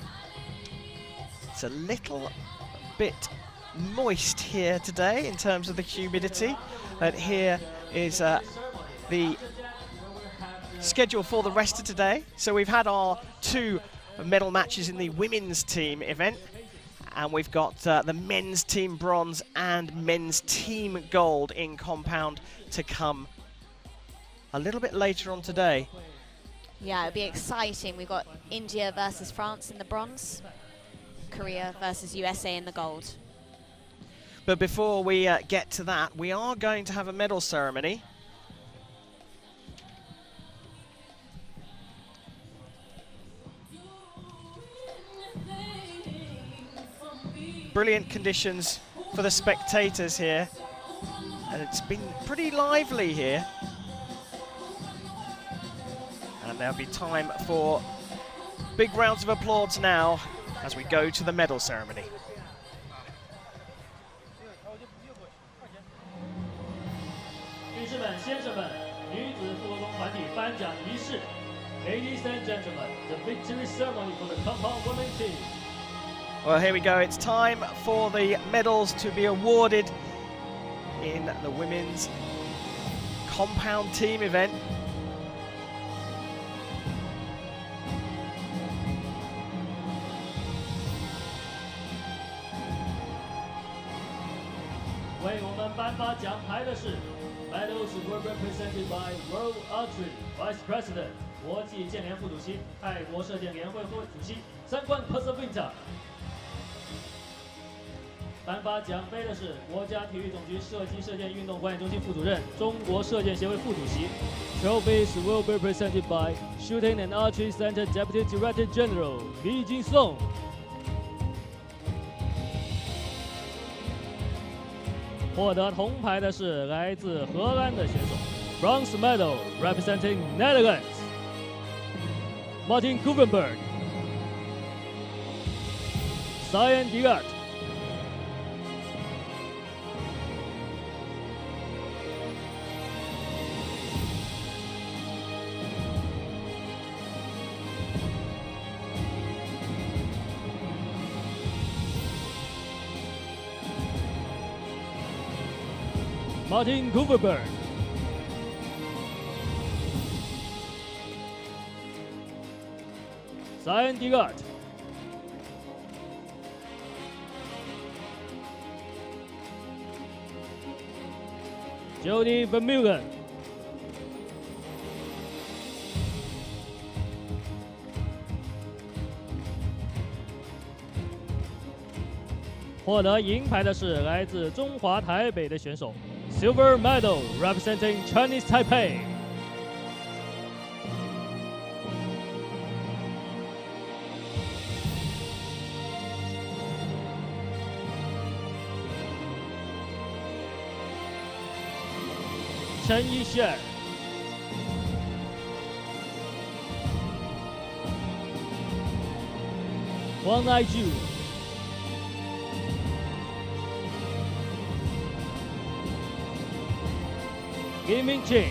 It's a little bit moist here today in terms of the humidity. And here is the schedule for the rest of today. So we've had our 2 medal matches in the women's team event. And we've got the men's team bronze and men's team gold in compound to come a little bit later on today. Yeah, it'll be exciting. We've got India versus France in the bronze, Korea versus USA in the gold. But before we get to that, we are going to have a medal ceremony. Brilliant conditions for the spectators here, and it's been pretty lively here. And there'll be time for Big rounds of applause now as we go to the medal ceremony. 女士们、先生们，女子复合弓团体颁奖仪式。Ladies and gentlemen, the victory ceremony for the compound women team. Well, here we go. It's time for the medals to be awarded in the women's compound team event. Medals were represented by World Archery Vice President 国际健联副主席、泰国射箭联会副主席三冠 Persevinta。颁发奖杯的是国家体育总局射击射箭运动管理中心副主任、中国射箭协会副主席。Trophies will be presented by Shooting and Archery Center Deputy Director General Li Jinsong。获得铜牌的是来自荷兰的选手 ，Bronze Medal representing Netherlands Martin Kuvenberg, Cyan Digard, Martin Kuvenberg, Cyan Digard, Jody Vermeulen,获得银牌的是来自中华台北的选手 ，Silver Medal representing Chinese Taipei。陈一炫、王爱柱、李明庆、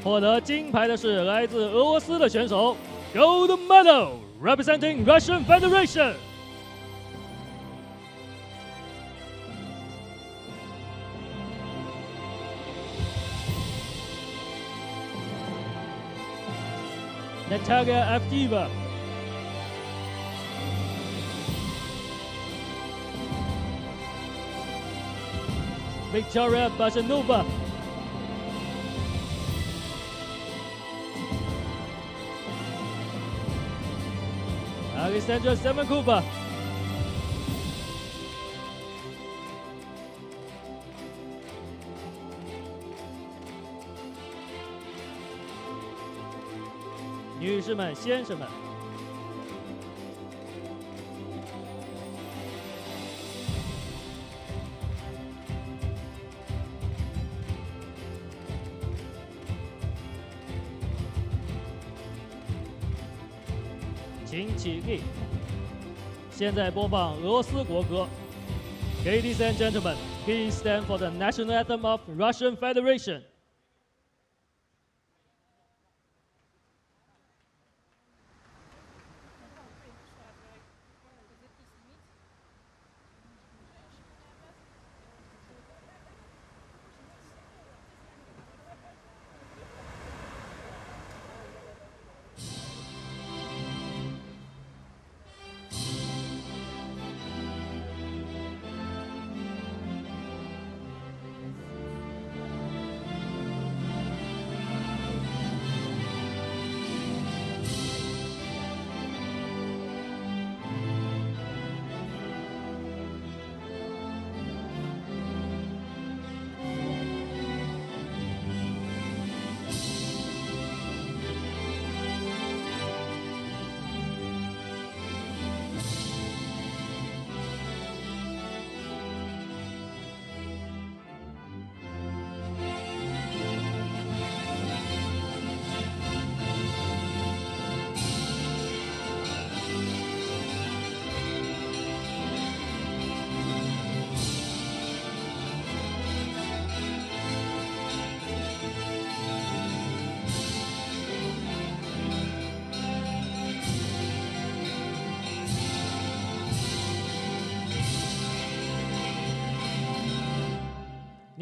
获得金牌的是来自俄罗斯的选手 ，Gold Medal representing Russian Federation。Natalia Avdiva, Victoria Bajanova, Alexandra Semenkova,女士们、先生们，请起立。现在播放俄罗斯国歌。Ladies and gentlemen, please stand for the national anthem of Russian Federation.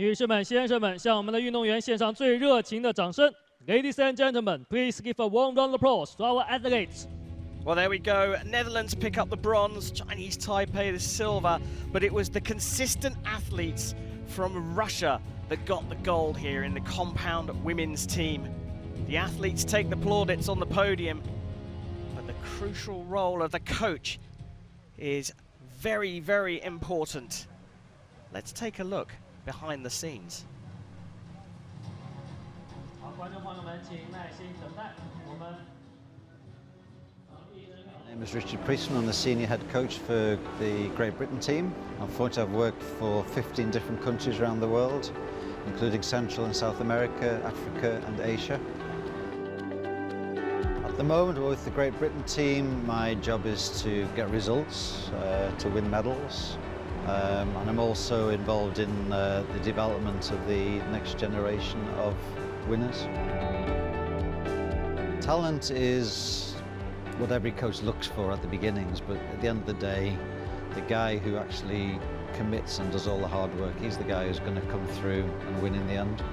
女士们、先生们，向我们的运动员献上最热情的掌声。Ladies and gentlemen, please give a warm round of applause to our athletes. Well, there we go. Netherlands pick up the bronze, Chinese Taipei the silver, but it was the consistent athletes from Russia that got the gold here in the compound women's team. The athletes take the plaudits on the podium, but the crucial role of the coach is very, very important. Let's take a look behind the scenes. 好，观众朋友们，请耐心等待，我们。 My name is Richard Priestman. I'm the senior head coach for the Great Britain team. Unfortunately, I've worked for 15 different countries around the world, including Central and South America, Africa and Asia. At the moment, with the Great Britain team, my job is to get results, to win medals, and I'm also involved in the development of the next generation of winners. Talent is what every coach looks for at the beginnings, but at the end of the day, the guy who actually commits and does all the hard work, he's the guy who's going to come through and win in the end.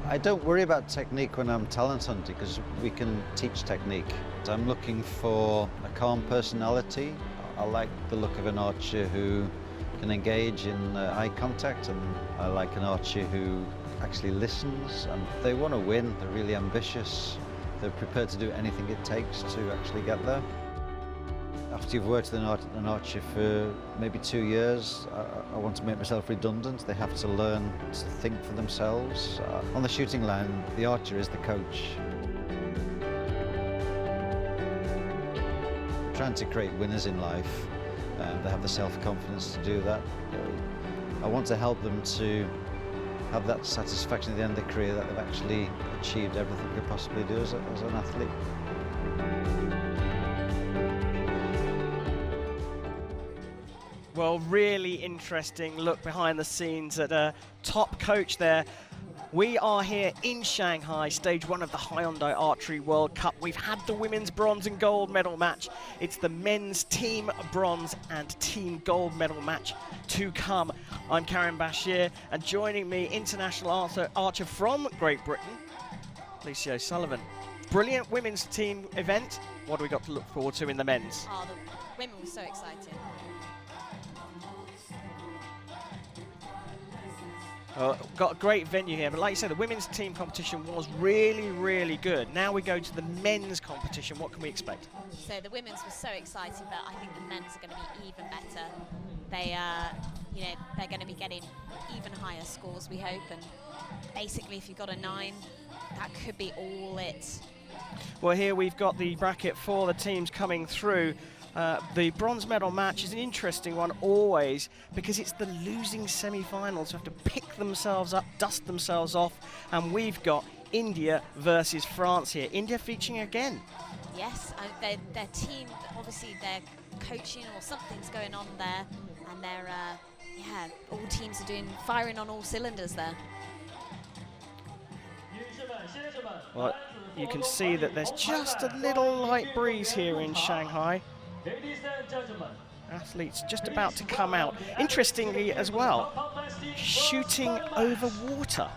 I don't worry about technique when I'm talent hunting because we can teach technique. I'm looking for a calm personality. I like the look of an archer who can engage in eye contact, and I like an archer who actually listens, and they want to win, they're really ambitious. They're prepared to do anything it takes to actually get there. After you've worked with an archer for maybe 2 years, I want to make myself redundant. They have to learn to think for themselves. On the shooting line, the archer is the coach. Trying to create winners in life, they have the self-confidence to do that. I want to help them to have that satisfaction at the end of their career that they've actually achieved everything they could possibly do as an athlete. Well, really interesting look behind the scenes at a top coach there. We are here in Shanghai, stage 1 of the Hyundai Archery World Cup. We've had the women's bronze and gold medal match. It's the men's team bronze and team gold medal match to come. I'm Karim Bashir, and joining me, international archer from Great Britain, Alicia O'Sullivan. Brilliant women's team event. What do we got to look forward to in the men's? Oh, the women were so excited. Got a great venue here, but like you said, the women's team competition was really, really good. Now we go to the men's competition. What can we expect? So the women's was so exciting, but I think the men's are going to be even better. They, you know, they're going to be getting even higher scores, we hope. And basically, if you've got a 9, that could be all it. Well, here we've got the bracket for the teams coming through. The bronze medal match is an interesting one always because it's the losing semi-finals who have to pick themselves up, dust themselves off, and we've got India versus France here. India featuring again. Yes, their team, obviously their coaching or something's going on there, and they're, yeah, all teams are firing on all cylinders there. Well, you can see that there's just a little light breeze here in Shanghai. Ladies and gentlemen, Athletes just about to come out. Interestingly as well, shooting over water.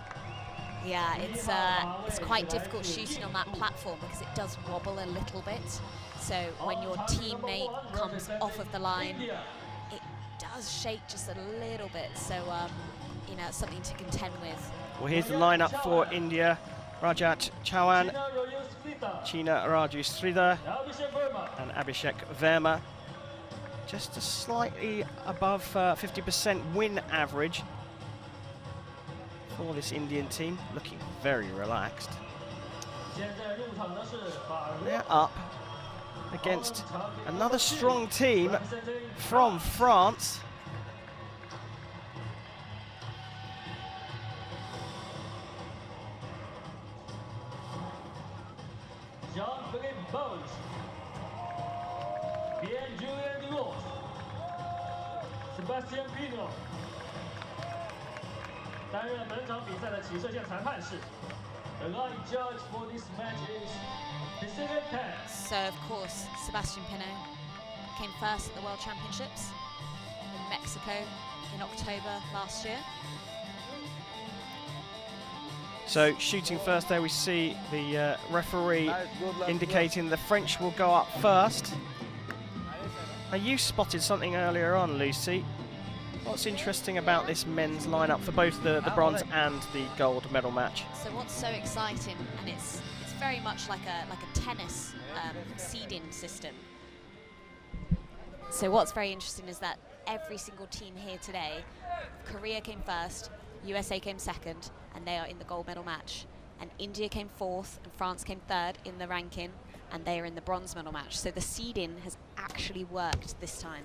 Yeah, it's quite difficult shooting on that platform because it does wobble a little bit. So when your teammate comes off of the line, it does shake just a little bit. So, you know, it's something to contend with. Well, here's the lineup for India. Rajat Chauhan, China Raju Sridhar, and Abhishek Verma. Just a slightly above 50% win average for this Indian team, looking very relaxed. They're up against another strong team from France. Sebastian Pino 担任本场比赛的起射线裁判是 The line judge for this match is Pacific Tan. So of course Sebastian Pino came first at the World Championships in Mexico in October last year. So shooting first there, we see the referee indicating the French will go up first. Now you spotted something earlier on, Lucy. What's interesting about this men's lineup for both the bronze and the gold medal match? So what's so exciting, and it's very much like a tennis seeding system. So what's very interesting is that every single team here today, Korea came first, USA came second, and they are in the gold medal match. And India came fourth, and France came third in the ranking, and they are in the bronze medal match. So the seeding has actually worked this time.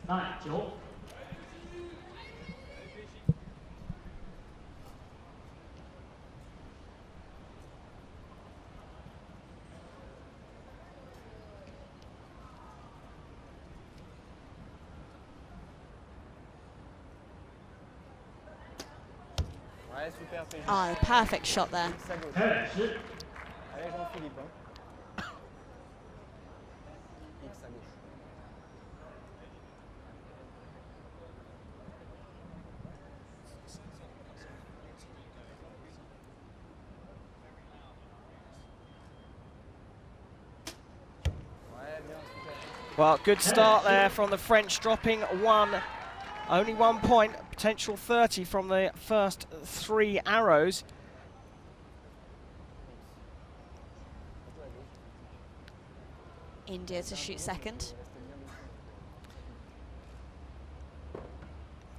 9-9。Ah, perfect shot there. Well, good start there from the French, dropping only 1 point, potential 30 from the first 3 arrows. India to shoot second.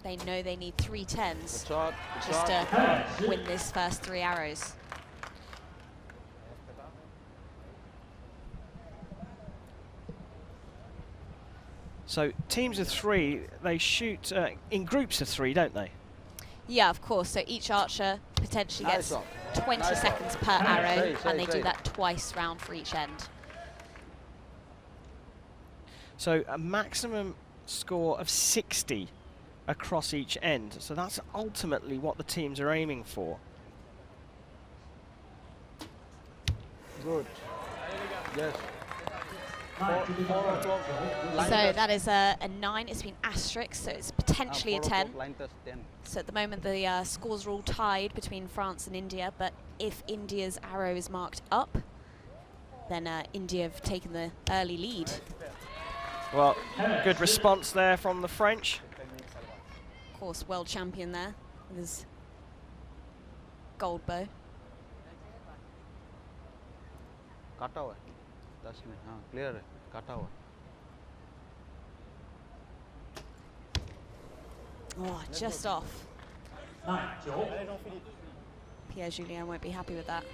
They know they need 3 10s just to win this first 3 arrows. So teams of 3, they shoot in groups of 3, don't they? Yeah, of course. So each archer potentially gets 20 seconds per arrow, and they do that twice round for each end. So a maximum score of 60 across each end. So that's ultimately what the teams are aiming for. Good. Yes. So that is a 9. It's been asterisk, so it's potentially a 10. So at the moment the scores are all tied between France and India, but if India's arrow is marked up, then India have taken the early lead. Well, good response there from the French. Of course, world champion there with his gold bow. Clear. Oh, just off. 9-9。Pierre Julien won't be happy with that.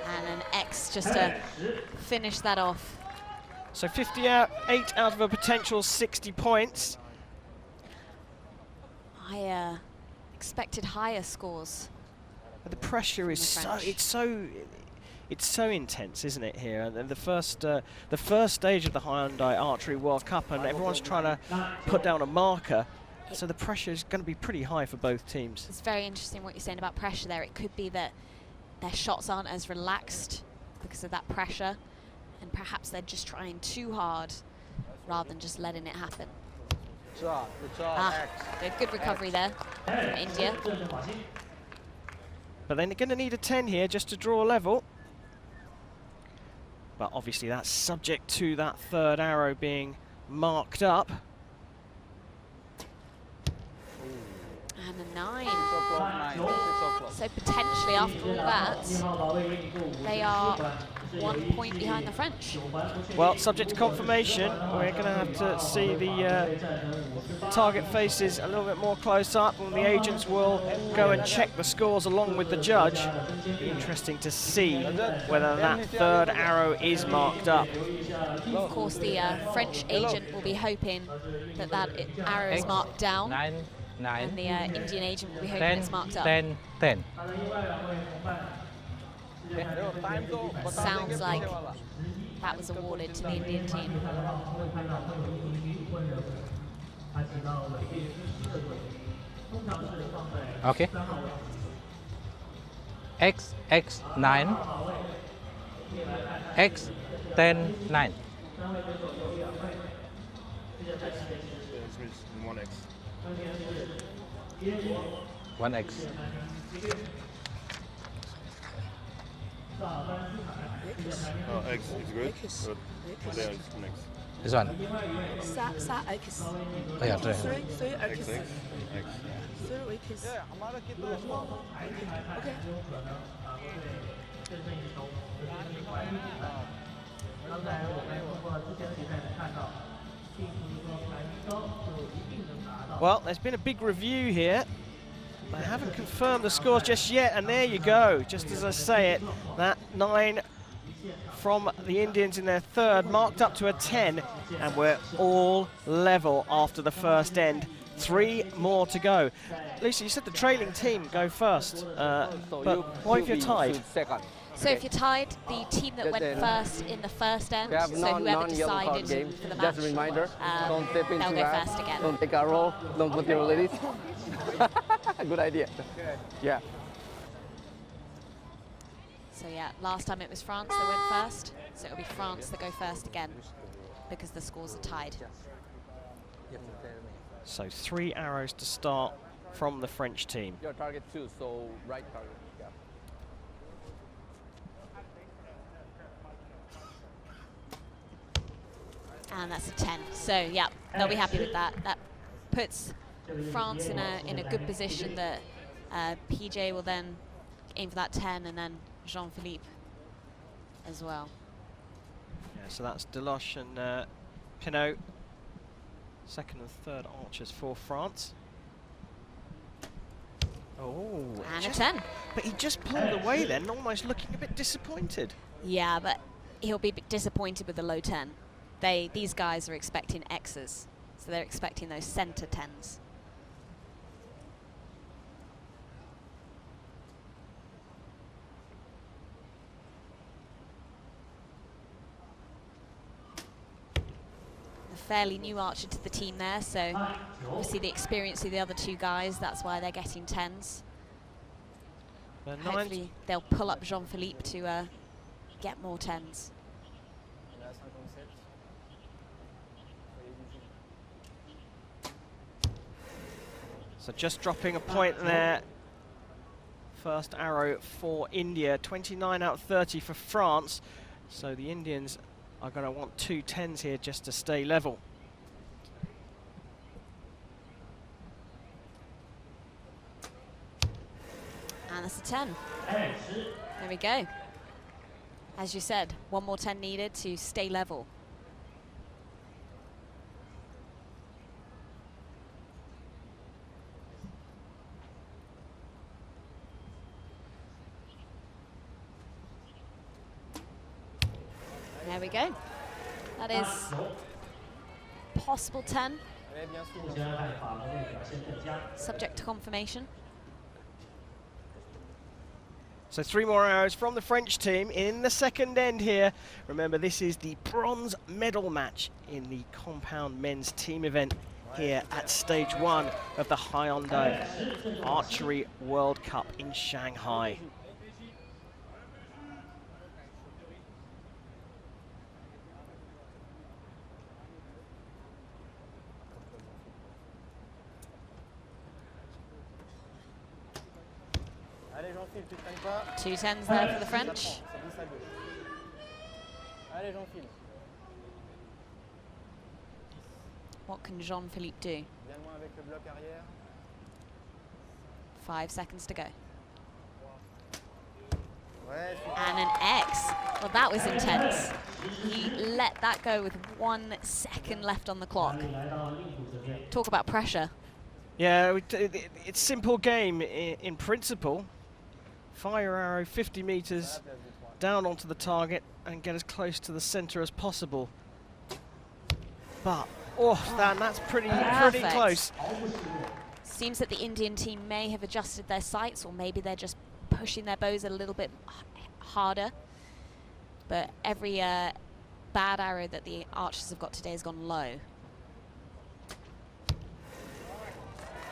And an X just to finish that off. So 58 out of a potential 60 points. I expected higher scores. But the pressure is it's so intense, isn't it, here? And then the first stage of the Hyundai Archery World Cup, and everyone's trying to put down a marker. So the pressure is going to be pretty high for both teams. It's very interesting what you're saying about pressure there. It could be that their shots aren't as relaxed because of that pressure, and perhaps they're just trying too hard rather than just letting it happen. Good recovery there from India. But then they're going to need a 10 here just to draw a level. But obviously that's subject to that third arrow being marked up. And a 9. So potentially after all that, they are 1 point behind the French. Well, subject to confirmation, we're going to have to see the target faces a little bit more close up, and the agents will go and check the scores along with the judge. Interesting to see whether that third arrow is marked up. Of course, the French agent will be hoping that that arrow is marked down. 9. And the Indian agent will be hoping it's marked up. 10. Sounds like that was awarded to the Indian team. Okay. X, X9. X, 10, 9. One X. 1X. Oh, X is good. But there is an X. This one. Sa X. Oh yeah, try. Three X, X. X, X. 3 X. Okay. Well, there's been a big review here. They haven't confirmed the scores just yet, and there you go. Just as I say it, that 9 from the Indians in their third marked up to a 10, and we're all level after the first end. 3 more to go. Lisa, you said the trailing team go first, but what if you're tied? So if you're tied, the team that went first in the first end, so whoever decided for the match, Just a reminder, don't step into they'll go that. first again. Don't take a roll. Don't put your ladies. Good idea. Yeah. So yeah, last time it was France that went first, so it'll be France that go first again because the scores are tied. So 3 arrows to start from the French team. Your target 2, so right target. Yeah. And that's a 10. So yeah, they'll be happy with that. That puts France in a good position that PJ will then aim for that 10, and then Jean-Philippe as well. Yeah, so that's Deloche and Pinot, second and third archers for France. Oh, And a 10. But he just pulled away then, almost looking a bit disappointed. Yeah, but he'll be a bit disappointed with the low 10. These guys are expecting X's, so they're expecting those center 10s. A fairly new archer to the team there, so obviously the experience of the other 2 guys, that's why they're getting 10s. Hopefully they'll pull up Jean-Philippe to get more 10s. So just dropping a point there. First arrow for India, 29 out of 30 for France. So the Indians are going to want 2 10s here just to stay level. And that's a 10. There we go. As you said, 1 more 10 needed to stay level. There we go. That is possible 10. Subject to confirmation. So 3 more arrows from the French team in the second end here. Remember, this is the bronze medal match in the compound men's team event here at stage 1 of the Hyundai Archery World Cup in Shanghai. Two 10s there for the French. What can Jean-Philippe do? 5 seconds to go. And an X. Well, that was intense. He let that go with 1 second left on the clock. Talk about pressure. Yeah, it's simple game in principle. Fire arrow 50 meters down onto the target and get as close to the center as possible. But that's pretty close. Seems that the Indian team may have adjusted their sights, or maybe they're just pushing their bows a little bit harder. But every bad arrow that the archers have got today has gone low.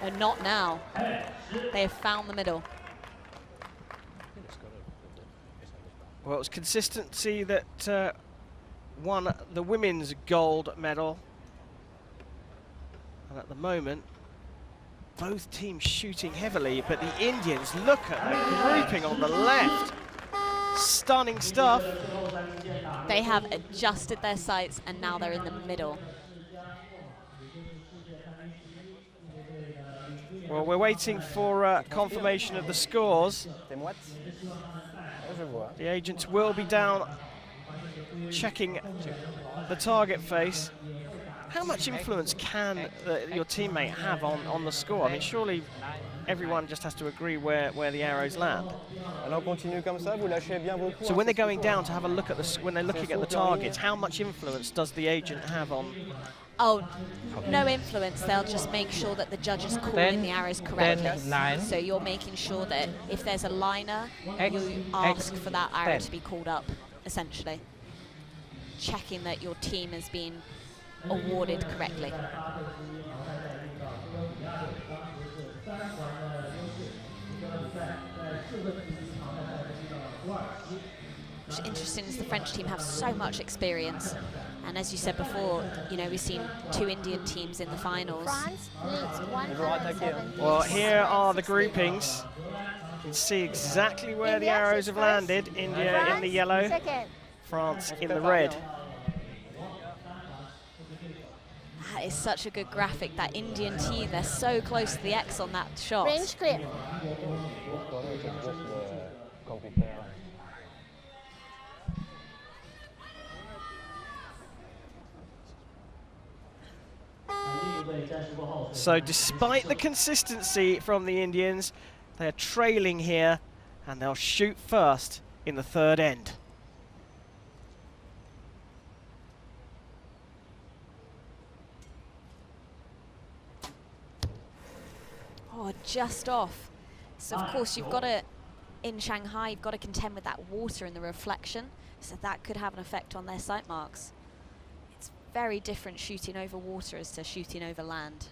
And not now. They have found the middle. Well, it was consistency that won the women's gold medal. And at the moment, both teams shooting heavily, but the Indians, look at the grouping on the left. Stunning stuff. They have adjusted their sights and now they're in the middle. Well, we're waiting for confirmation of the scores. The agents will be down checking the target face. How much influence can your teammate have on the score? I mean, surely everyone just has to agree where the arrows land. So when they're going down to have a look at when they're looking at the targets, how much influence does the agent have on? Oh, no influence. They'll just make sure that the judges call in the arrows correctly. 10, 9. So you're making sure that if there's a liner, you ask for that arrow 10. to be called up, essentially. Checking that your team has been awarded correctly. What's interesting is the French team have so much experience. And as you said before, you know, we've seen 2 Indian teams in the finals. France leads 170. Well, here are the groupings. You can see exactly where the arrows have landed. India in the yellow, Second. France in the red. That is such a good graphic, that Indian team. They're so close to the X on that shot. Range clear. So despite the consistency from the Indians, they're trailing here and they'll shoot first in the third end. Oh, just off. So of course you've got to, in Shanghai, you've got to contend with that water and the reflection, so that could have an effect on their sight marks. It's very different shooting over water as to shooting over land.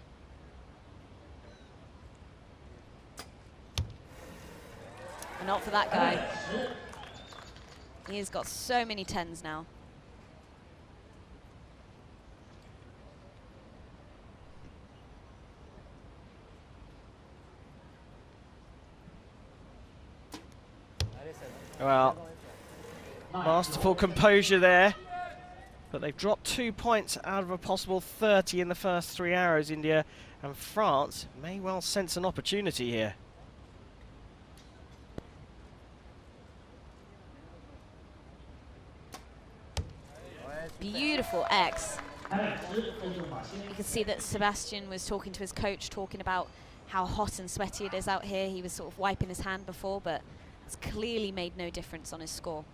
And not for that guy. He's got so many 10s now. Well, masterful composure there. But they've dropped 2 points out of a possible 30 in the first 3 arrows, India. And France may well sense an opportunity here. Beautiful X. You can see that Sebastian was talking to his coach, talking about how hot and sweaty it is out here. He was sort of wiping his hand before, but it's clearly made no difference on his score.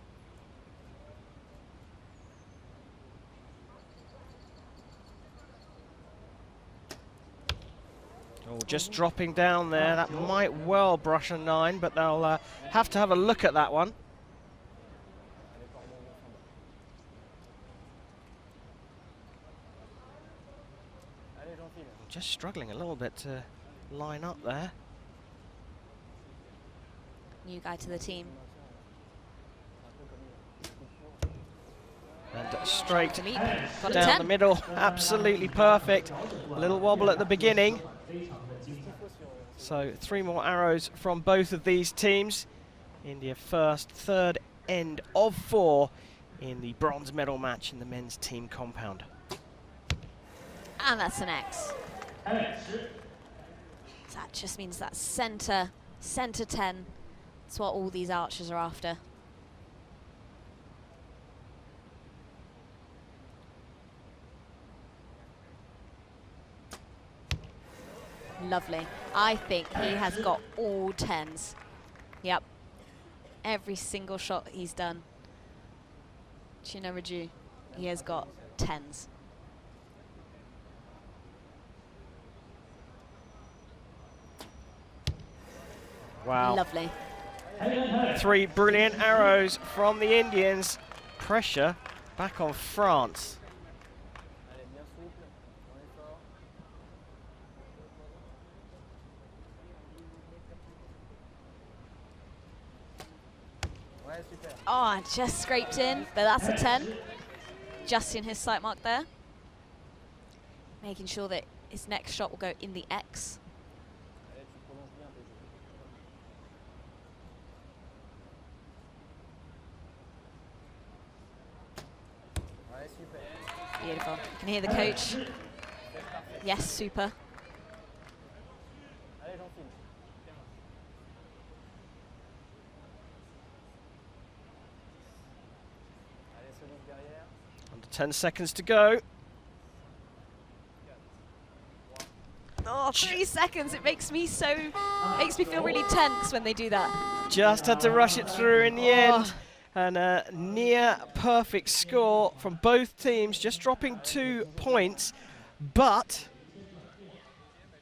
Oh, just dropping down there. That might well brush a 9, but they'll have to have a look at that one. Just struggling a little bit to line up there. New guy to the team. And straight Got a down 10. the middle. Absolutely perfect. A little wobble at the beginning. So 3 more arrows from both of these teams. India first, third end of 4 in the bronze medal match in the men's team compound. And that's an X. That just means that center 10. That's what all these archers are after. Lovely. I think he has got all 10s. Yep. Every single shot he's done. Chino Raju, he has got 10s. Wow. Lovely. 3 brilliant arrows from the Indians. Pressure back on France. Oh, just scraped in, but that's a 10. Just in his sight mark there. Making sure that his next shot will go in the X. Beautiful. You can hear the coach. Yes, super. Under 10 seconds to go. Oh, 3 seconds. It makes me feel really tense when they do that. Just had to rush it through in the end. And a near perfect score from both teams, just dropping 2 points. But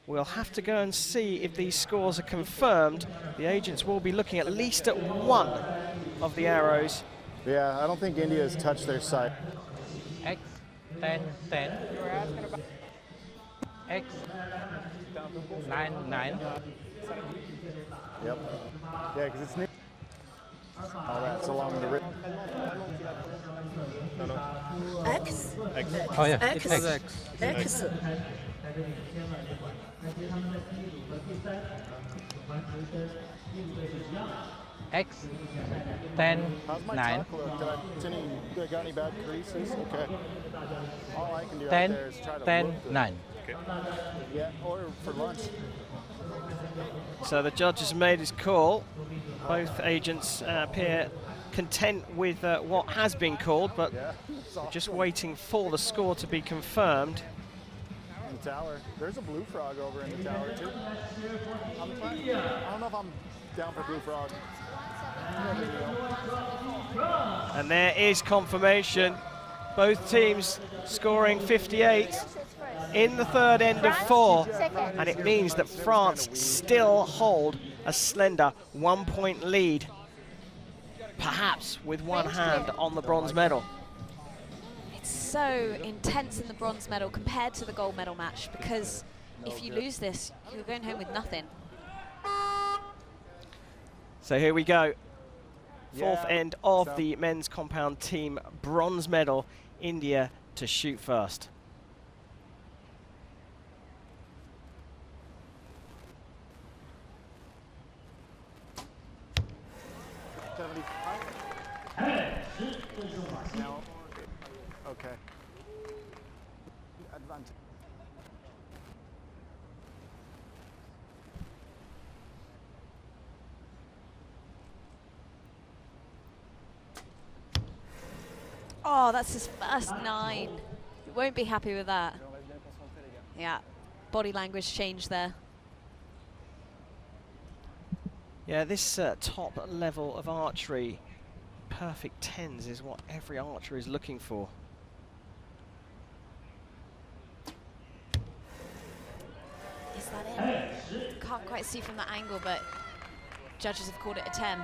we'll have to go and see if these scores are confirmed. The agents will be looking at least at one of the arrows. Yeah, I don't think India has touched their sight. X, 10, 10. X, 9, 9. Yep. Yeah, because it's new. Oh, that's along the rip. X. X. Oh yeah, X. it's X. X. X, 10, How's my 9. tuck look? Did I got any bad creases? Okay. All I can do 10, out there is try to 10, look good. 9. Yeah, or for lunch. So the judge has made his call. Both agents appear content with what has been called, but we're just waiting for the score to be confirmed. In the tower. There's a blue frog over in the tower too. I don't know if I'm down for blue frog. And there is confirmation. Both teams scoring 58 in the third end of 4. And it means that France still hold a slender 1-point lead, perhaps with one hand on the bronze medal. It's so intense in the bronze medal compared to the gold medal match, because if you lose this, you're going home with nothing. So here we go. Fourth end of the men's compound team bronze medal. India to shoot first. Now, okay. Advantage. Oh, that's his first 9. You won't be happy with that. Yeah, body language changed there. Yeah, this top level of archery, perfect 10s is what every archer is looking for. Is that it? Can't quite see from that angle, but judges have called it a 10.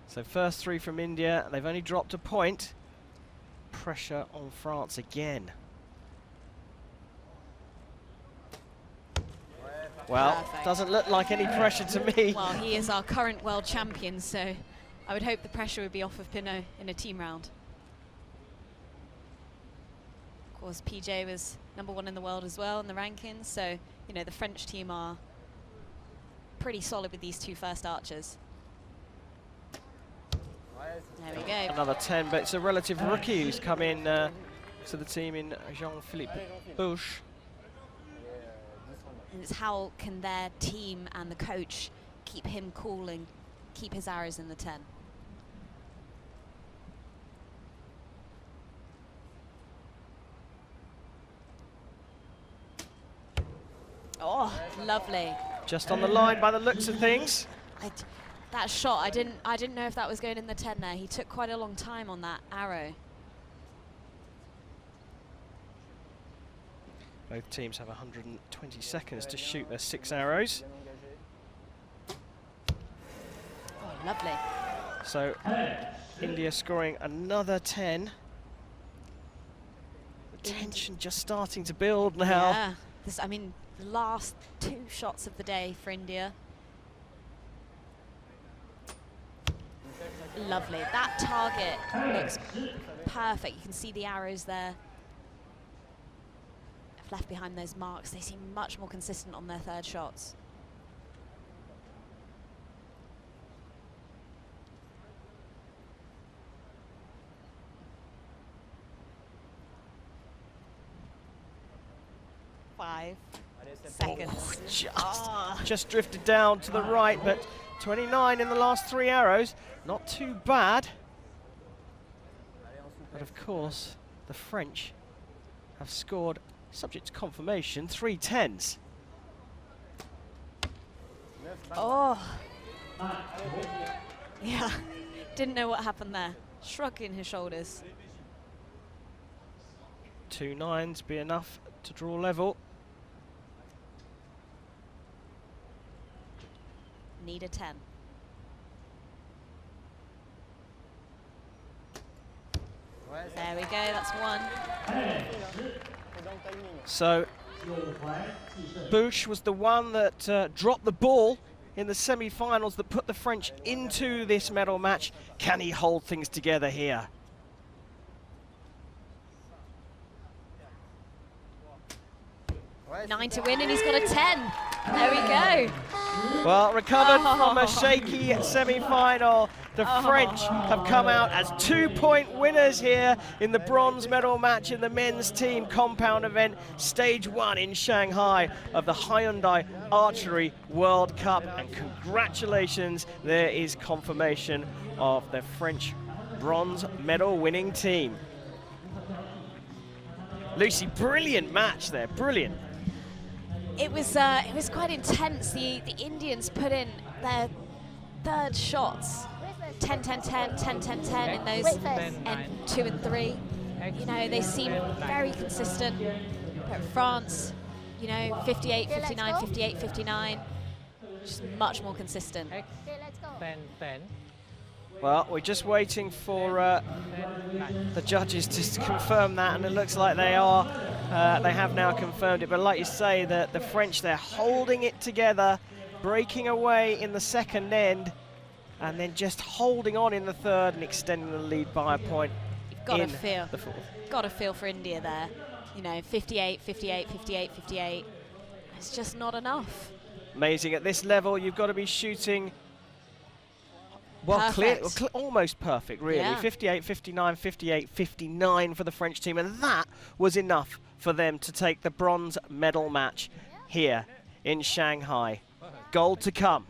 So first 3 from India, they've only dropped a point. Pressure on France again. Well, Perfect. doesn't look like any pressure to me. Well, he is our current world champion, so I would hope the pressure would be off of Pinot in a team round. Of course, PJ was #1 in the world as well in the rankings, so, you know, the French team are pretty solid with these 2 first archers. There we go. Another 10, but it's a relative rookie who's come in to the team in Jean-Philippe Bush. And it's how can their team and the coach keep him cool and keep his arrows in the 10. Oh, lovely. Just on the line by the looks of things. That shot, I didn't know if that was going in the 10 there. He took quite a long time on that arrow. Both teams have 120 seconds to shoot their 6 arrows. Oh, lovely. So India scoring another 10. The tension just starting to build now. Yeah, this, I mean, the last 2 shots of the day for India. Lovely. That target looks perfect. You can see the arrows there. I've left behind those marks. They seem much more consistent on their third shots. Five seconds. Just drifted down to the right, but 29 in the last 3 arrows. Not too bad. But of course, the French have scored, subject to confirmation, 3 10s. Oh. Yeah, didn't know what happened there. Shrugging his shoulders. 2 9s be enough to draw level. Need a 10. There we go, that's 1. So Bush was the one that dropped the ball in the semi-finals that put the French into this medal match. Can he hold things together here? Nine to win, and he's got a 10. There we go. Well, recovered from a shaky semi-final. The French have come out as 2-point winners here in the bronze medal match in the men's team compound event, stage 1 in Shanghai of the Hyundai Archery World Cup. And congratulations, there is confirmation of the French bronze medal winning team. Lucy, brilliant match there, brilliant. It was quite intense. The Indians put in their third shots. 10, 10, 10, 10, 10, 10 in those end 2 and 3. You know, they seem very consistent. But France, you know, 58, 59, 58, 59. Just much more consistent. Well, we're just waiting for the judges to confirm that, and it looks like they are. They have now confirmed it, but like you say, the French, they're holding it together, breaking away in the second end, and then just holding on in the third and extending the lead by a point. You've got to feel. The fourth. Got to feel for India there. You know, 58, 58, 58, 58. It's just not enough. Amazing. At this level, you've got to be shooting. Well, almost perfect, really. Yeah. 58, 59, 58, 59 for the French team, and that was enough for them to take the bronze medal match here in Shanghai. Gold to come.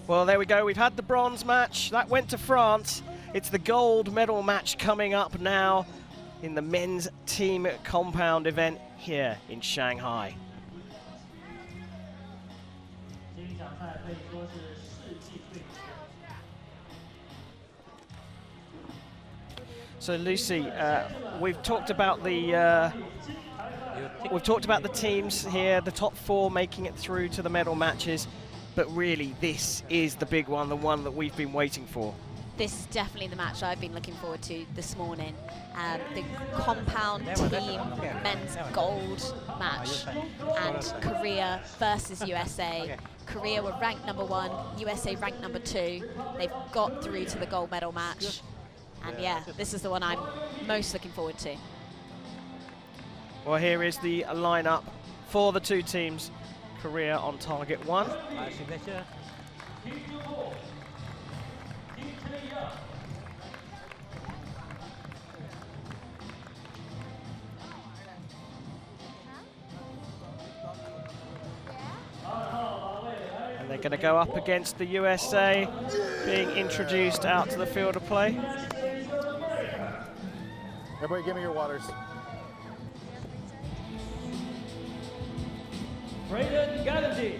Well, there we go. We've had the bronze match. That went to France. It's the gold medal match coming up now in the men's team compound event here in Shanghai. So Lucy, we've talked about the teams here, the top 4 making it through to the medal matches, but really this is the big one, the one that we've been waiting for. This is definitely the match I've been looking forward to this morning. The compound team men's gold match, and Korea versus USA. Korea were ranked #1, USA ranked #2. They've got through to the gold medal match. And yeah, this is the one I'm most looking forward to. Well, here is the lineup for the 2 teams. Korea on target 1. And they're going to go up against the USA, being introduced out to the field of play. Everybody give me your waters. Braden Gallagher,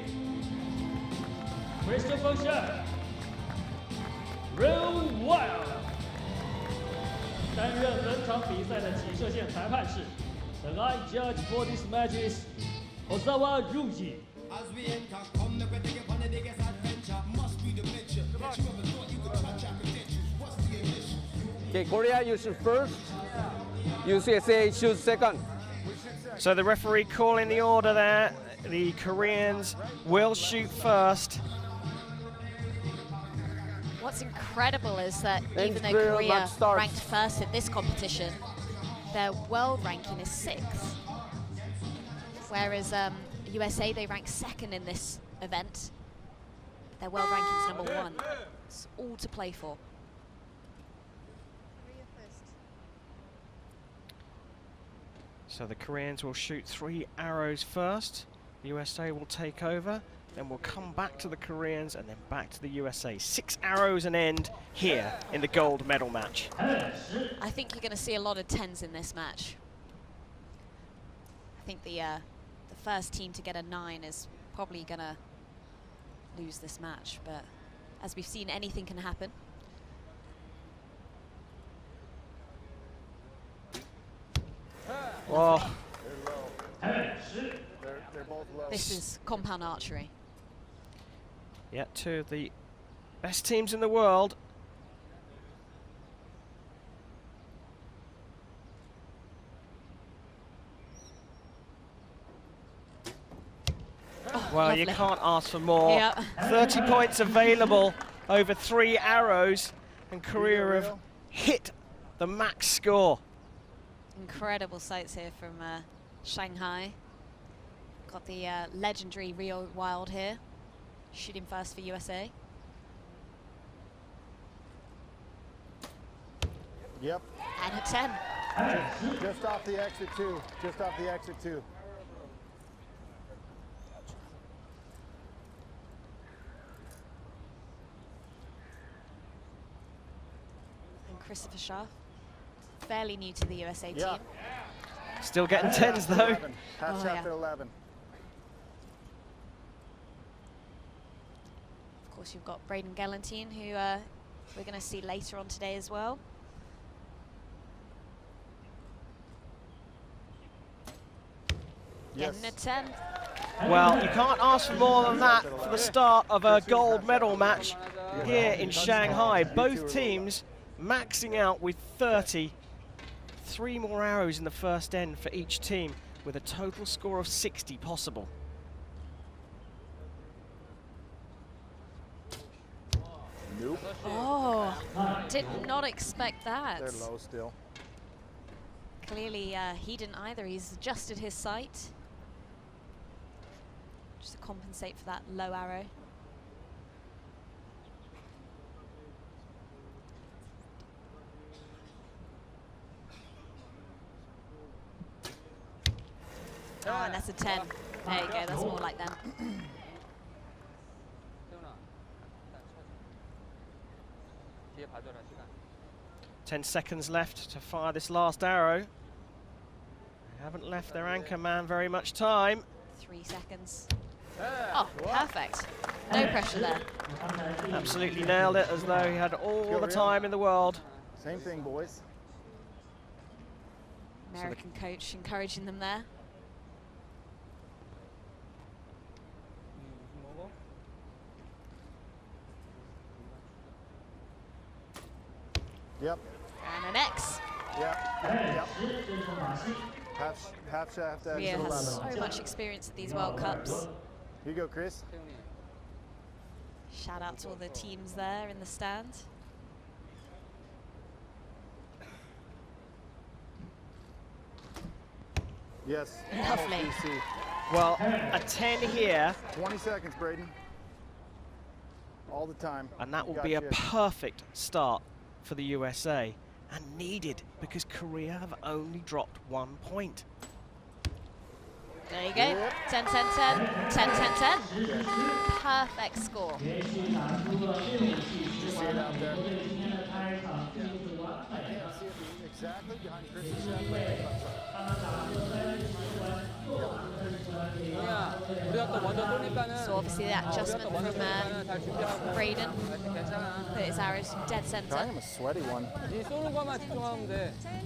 Christopher Shah, Real Wild。担任本场比赛的起射线裁判是 The line judge for this match is Ozawa Ryuji。 As we enter, come the take upon the biggest adventure. Must be the picture that you ever thought you could touch. I could get you. What's the ignition? Okay, Korea, you shoot first. USA shoot second. So the referee calling the order there. The Koreans will shoot first. What's incredible is that Thanks even though very Korea much, start. ranked first in this competition, their world ranking is 6th. Whereas USA, they rank 2nd in this event. Their world ranking's number 1. It's all to play for. So the Koreans will shoot 3 arrows first. The USA will take over. Then we'll come back to the Koreans and then back to the USA. 6 arrows and end here in the gold medal match. I think you're going to see a lot of 10s in this match. I think the first team to get a 9 is probably going to lose this match, but as we've seen, anything can happen. Well, They're both low. This is compound archery. yeah, 2 of the best teams in the world. Oh, well, lovely. you can't ask for more. Yep. 30 points available over 3 arrows, and Korea have hit the max score. Incredible sights here from Shanghai. Got the legendary Rio Wild here, shooting first for USA. Yep. And a 10. Just off the exit 2. Just off the exit 2. And Christopher Shaw, fairly new to the USA Yeah. team. Still getting 10s though. 11. Half Oh, chapter yeah. 11. Of course, you've got Braden Galantine, who we're going to see later on today as well. Yes. Getting a 10. Well, you can't ask for more than that for the start of a gold medal match here in Shanghai. Both teams maxing out with 30. 3 more arrows in the first end for each team, with a total score of 60 possible. Nope. Oh, did not expect that. They're low still. Clearly, he didn't either. He's adjusted his sight just to compensate for that low arrow. Oh, and that's a 10. There you go, that's more like them. 10 seconds left to fire this last arrow. They haven't left their anchor man very much time. 3 seconds. Oh, perfect. No pressure there. Absolutely nailed it, as though he had all the time in the world. Same thing, boys. American coach encouraging them there. Yep. And an X. Yep. Yep. Half shaft exit Ria 11. has so much experience at these World Cups. Here you go, Chris. Shout out to all the teams there in the stand. Yes. Lovely. PC. Well, a 10 here. 20 seconds, Braden. All the time. And that will Got be a you. perfect start for the USA, and needed because Korea have only dropped 1 point. There you go. 10, 10, 10. 10, 10, 10. Perfect score. See it out there? I can't see it exactly behind Chris's shaft. So obviously that adjustment from Braden put his arrows dead I center. am a sweaty one. 이 쏘는 것만 집중하면 돼. 10,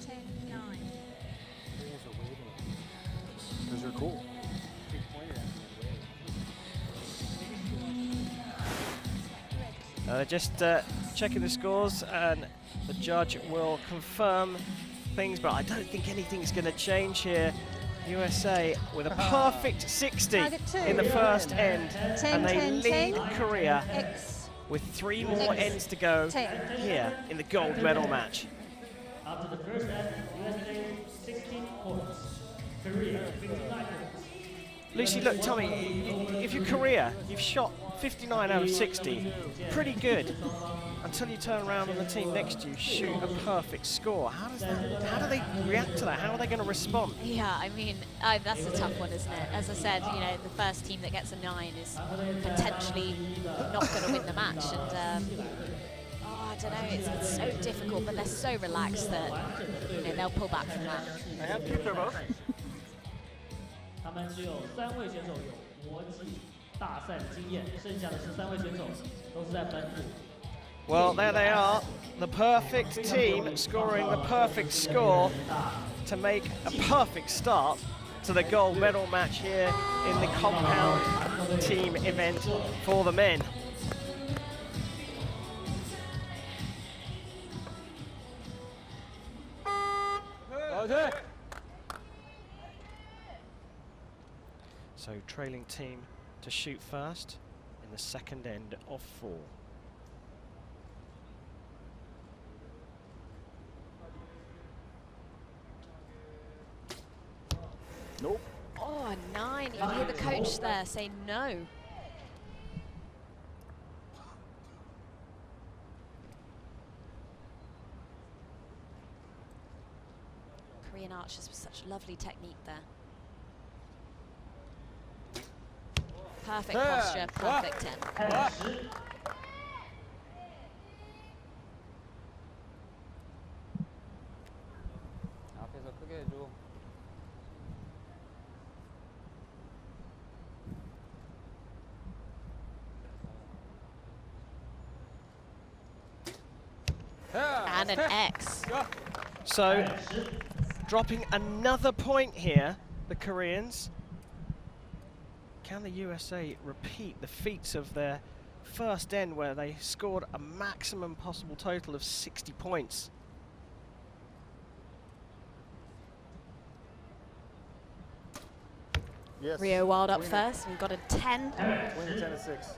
10, 9. Because you're cool. They're just checking the scores, and the judge will confirm things, but I don't think anything's going to change here. USA with a perfect 60 in the first end, and they lead Korea with 3 more ends to go here in the gold medal match. After the first end, USA 16 points, Korea 59 points. Lucy, look, tell me, if you're Korea, you've shot 59 out of 60, pretty good, until you turn around and the team next to you shoot a perfect score. How do they react to that? How are they going to respond? Yeah, I mean, that's a tough one, isn't it? As I said, you know, the first team that gets a 9 is potentially not going to win the match, and I don't know, it's so difficult, but they're so relaxed that, you know, they'll pull back from that. I have 2 turbos. 他们只有3位选手有国际大赛的经验，剩下的13位选手都是在本土。 Well, there they are, the perfect team scoring the perfect score to make a perfect start to the gold medal match here in the compound team event for the men. So trailing team to shoot first in the second end of 4. Nope. Oh, a 9. You hear the coach there say no. Korean archers with such lovely technique there. Perfect posture, perfect 10. 앞에서 크게 해줘. And an X. So, dropping another point here, the Koreans. Can the USA repeat the feats of their first end where they scored a maximum possible total of 60 points? Yes. Rio Wild up first. We've got a 10. Winning 10-6.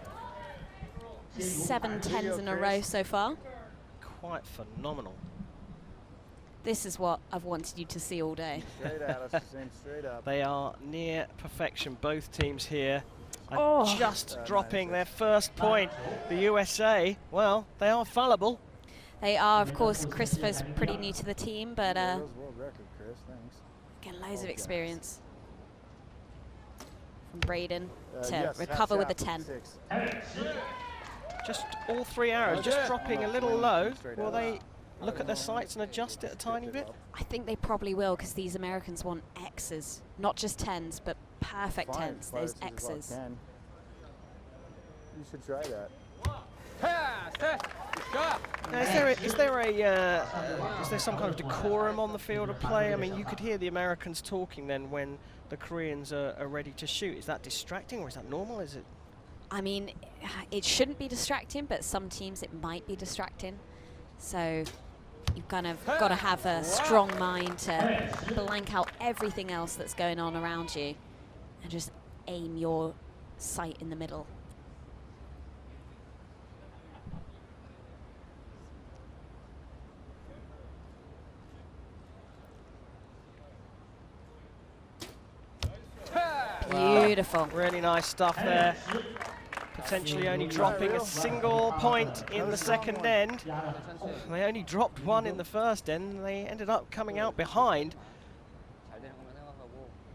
7 10s in a row so far. Quite phenomenal. This is what I've wanted you to see all day. Straight at us, same straight up. They are near perfection, both teams here. And Oh. just dropping their first point. The USA, well, they are fallible. They are, of course, Christopher's pretty new to the team, but World record, Chris. Thanks. again, loads of experience from Braden to Yes, recover with the half 10. 6. Just all 3 arrows, just dropping a little low. Will they look at their sights and adjust it a tiny bit? I think they probably will, because these Americans want X's, not just 10s, but perfect 10s, those X's. You should try that. Now, is there some kind of decorum on the field of play? I mean, you could hear the Americans talking then when the Koreans are ready to shoot. Is that distracting or is that normal? Is it? I mean, it shouldn't be distracting, but some teams it might be distracting. So you've kind of got to have a strong mind to blank out everything else that's going on around you and just aim your sight in the middle. Beautiful. Really nice stuff there. Potentially only dropping a single point in the second end. They only dropped 1 in the first end, and they ended up coming out behind.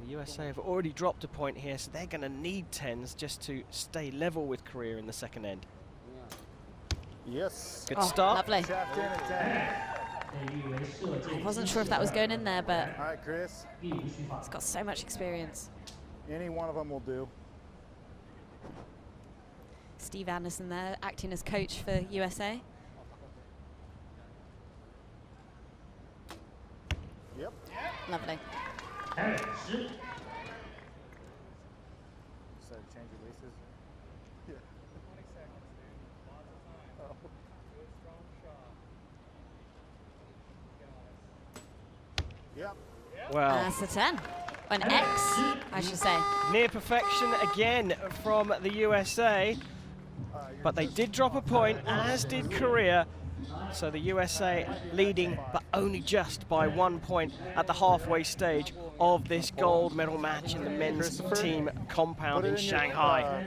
The USA have already dropped a point here, so they're going to need 10s just to stay level with Korea in the second end. Yes. Good start. Lovely. Tapped in at 10. I wasn't sure if that was going in there, but All right, Chris. it's got so much experience. Any one of them will do. Steve Anderson there, acting as coach for USA. Yep. Lovely. Decided to change releases. Yeah. 20 seconds, dude. Oh. Yep. Well, that's a 10. An X, I should say. Near perfection again from the USA, but they did drop a point, as did Korea. So the USA leading, but only just by 1 point at the halfway stage of this gold medal match in the men's team compound in Shanghai.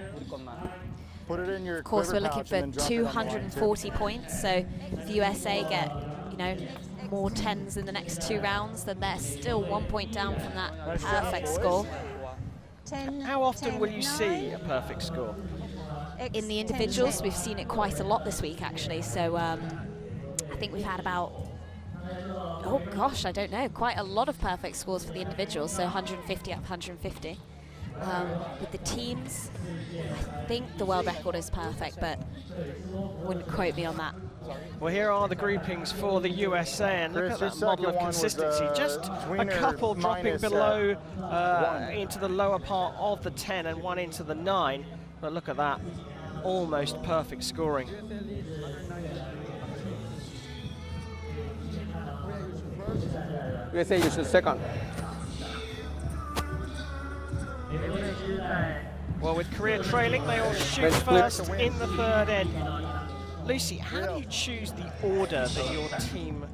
Put it in your Of course, we're quiver looking pouch for and then drop it on the line, too. 240 points. So if the USA get, you know, more 10s in the next 2 rounds, then they're still 1 point down from that perfect score. How often will you see a perfect score? In the individuals, we've seen it quite a lot this week, actually. So I think we've had about, oh gosh, I don't know, quite a lot of perfect scores for the individuals. So 150 up 150. With the teams, I think the world record is perfect, but wouldn't quote me on that. Well, here are the groupings for the USA, and look at that model of consistency. Just a couple dropping below into the lower part of the 10 and one into the 9. But look at that, almost perfect scoring. USA is second. Well, with Korea trailing, they all shoot first in the third end. Lucy, how do you choose the order that your team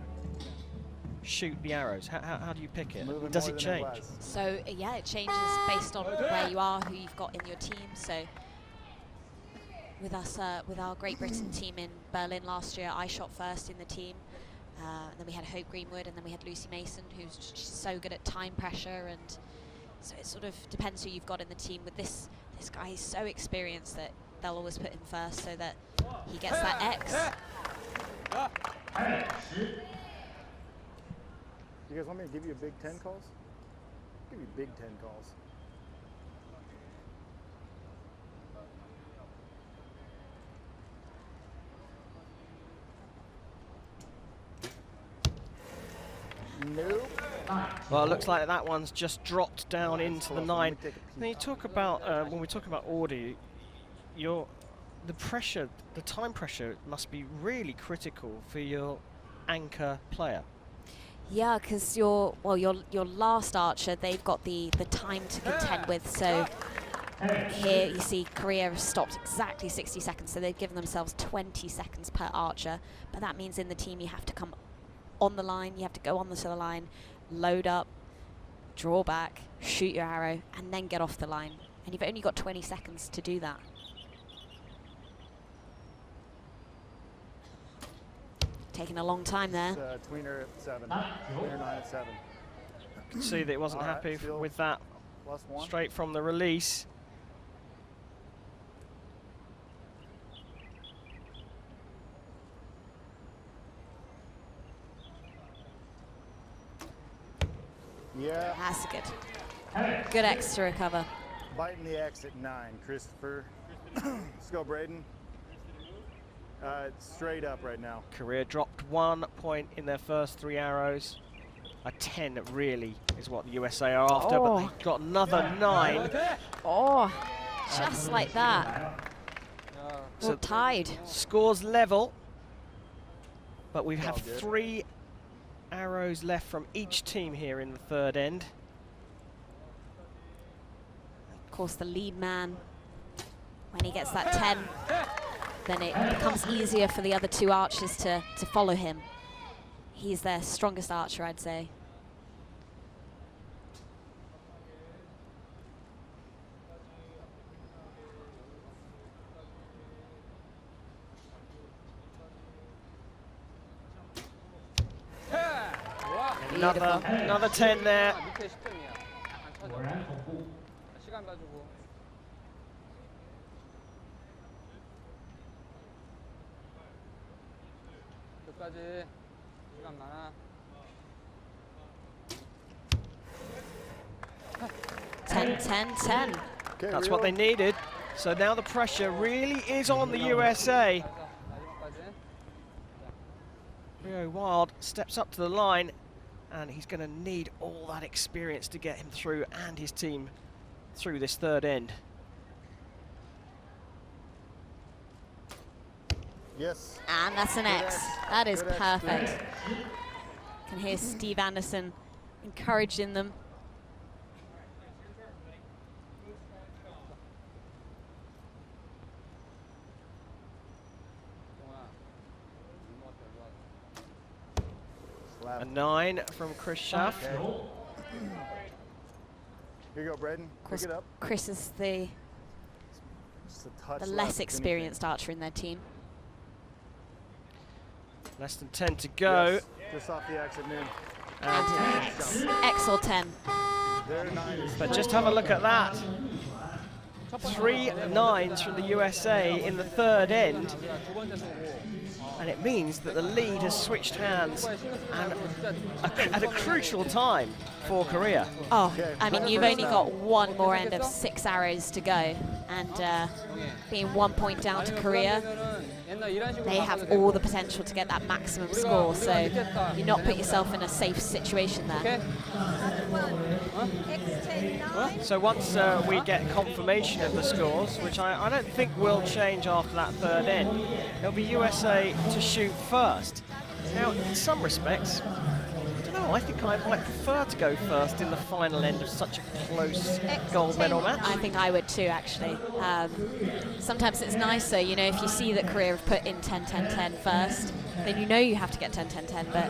shoot the arrows? How do you pick it? Does it change? So yeah, it changes based on where you are, who you've got in your team. So with us, with our Great Britain team in Berlin last year, I shot first in the team. Then we had Hope Greenwood, and then we had Lucy Mason, who's just so good at time pressure, and so it sort of depends who you've got in the team. With this guy, he's so experienced that they'll always put him first so that he gets that X. You guys want me to give you a Big 10 calls? Give you Big 10 calls. Nope. Well, it looks like that one's just dropped down into the 9. When you talk about when we talk about order, the pressure, the time pressure must be really critical for your anchor player. Yeah, because your last archer, they've got the time to contend with. So here you see Korea has stopped exactly 60 seconds, so they've given themselves 20 seconds per archer. But that means in the team you have to come on the line, you have to go on the line, load up, draw back, shoot your arrow, and then get off the line. And you've only got 20 seconds to do that. Taking a long time there. Tweener at 7. Tweener 9 at 7. You can see that it wasn't happy with that +1. straight from the release. Yeah. That's good. Good X to recover. Biting the X at 9, Christopher. Let's go, Braden. It's straight up right now. Korea dropped 1 point in their first 3 arrows. A 10 really is what the USA are after, but they've got another 9. Oh, just like that. So tied. Scores level, but we have 3 arrows left from each team here in the third end. Of course, the lead man, when he gets that 10, then it becomes easier for the other 2 archers to follow him. He's their strongest archer, I'd say. Another 10 there. Ten. That's what they needed. So now the pressure really is on the USA. Rio Wild steps up to the line, and he's going to need all that experience to get him through and his team through this third end. Yes. And that's an X. That is perfect. Can hear Steve Anderson encouraging them. A 9 from Chris Schaff. Okay. Here you go, Braden. Pick it up. Chris is the less experienced archer in their team. Less than 10 to go. Yes. Just off the exit, noon. And X or 10. But just have a look at that. 3 9s from the USA in the third end. And it means that the lead has switched hands and at a crucial time for Korea. Oh, I mean, you've only got one more end of 6 arrows to go. And being 1 point down to Korea, they have all the potential to get that maximum score. So you not put yourself in a safe situation there. So once we get confirmation of the scores, which I don't think will change after that third end, it'll be USA to shoot first. Now, in some respects, I don't know, I think I might prefer to go first in the final end of such a close gold medal match. I think I would too, actually. Sometimes it's nicer, you know, if you see that Korea have put in 10-10-10 first, then you know you have to get 10-10-10, but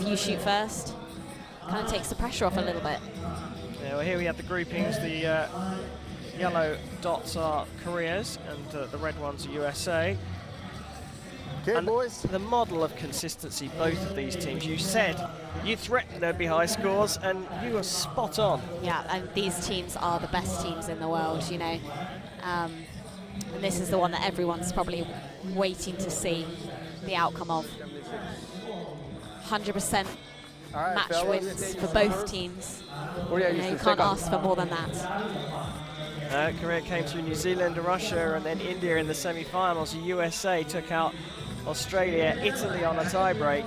if you shoot first, it kind of takes the pressure off a little bit. Yeah, well, here we have the groupings. The yellow dots are Korea's, and the red ones are USA. Okay, and boys. The model of consistency, both of these teams. You said you threatened there'd be high scores, and you were spot on. Yeah, and these teams are the best teams in the world, you know. And this is the one that everyone's probably waiting to see the outcome of. 100% match wins for both teams. You know, you can't ask for more than that. Korea came through New Zealand, Russia, and then India in the semi-finals. The USA took out Australia, Italy on a tie-break,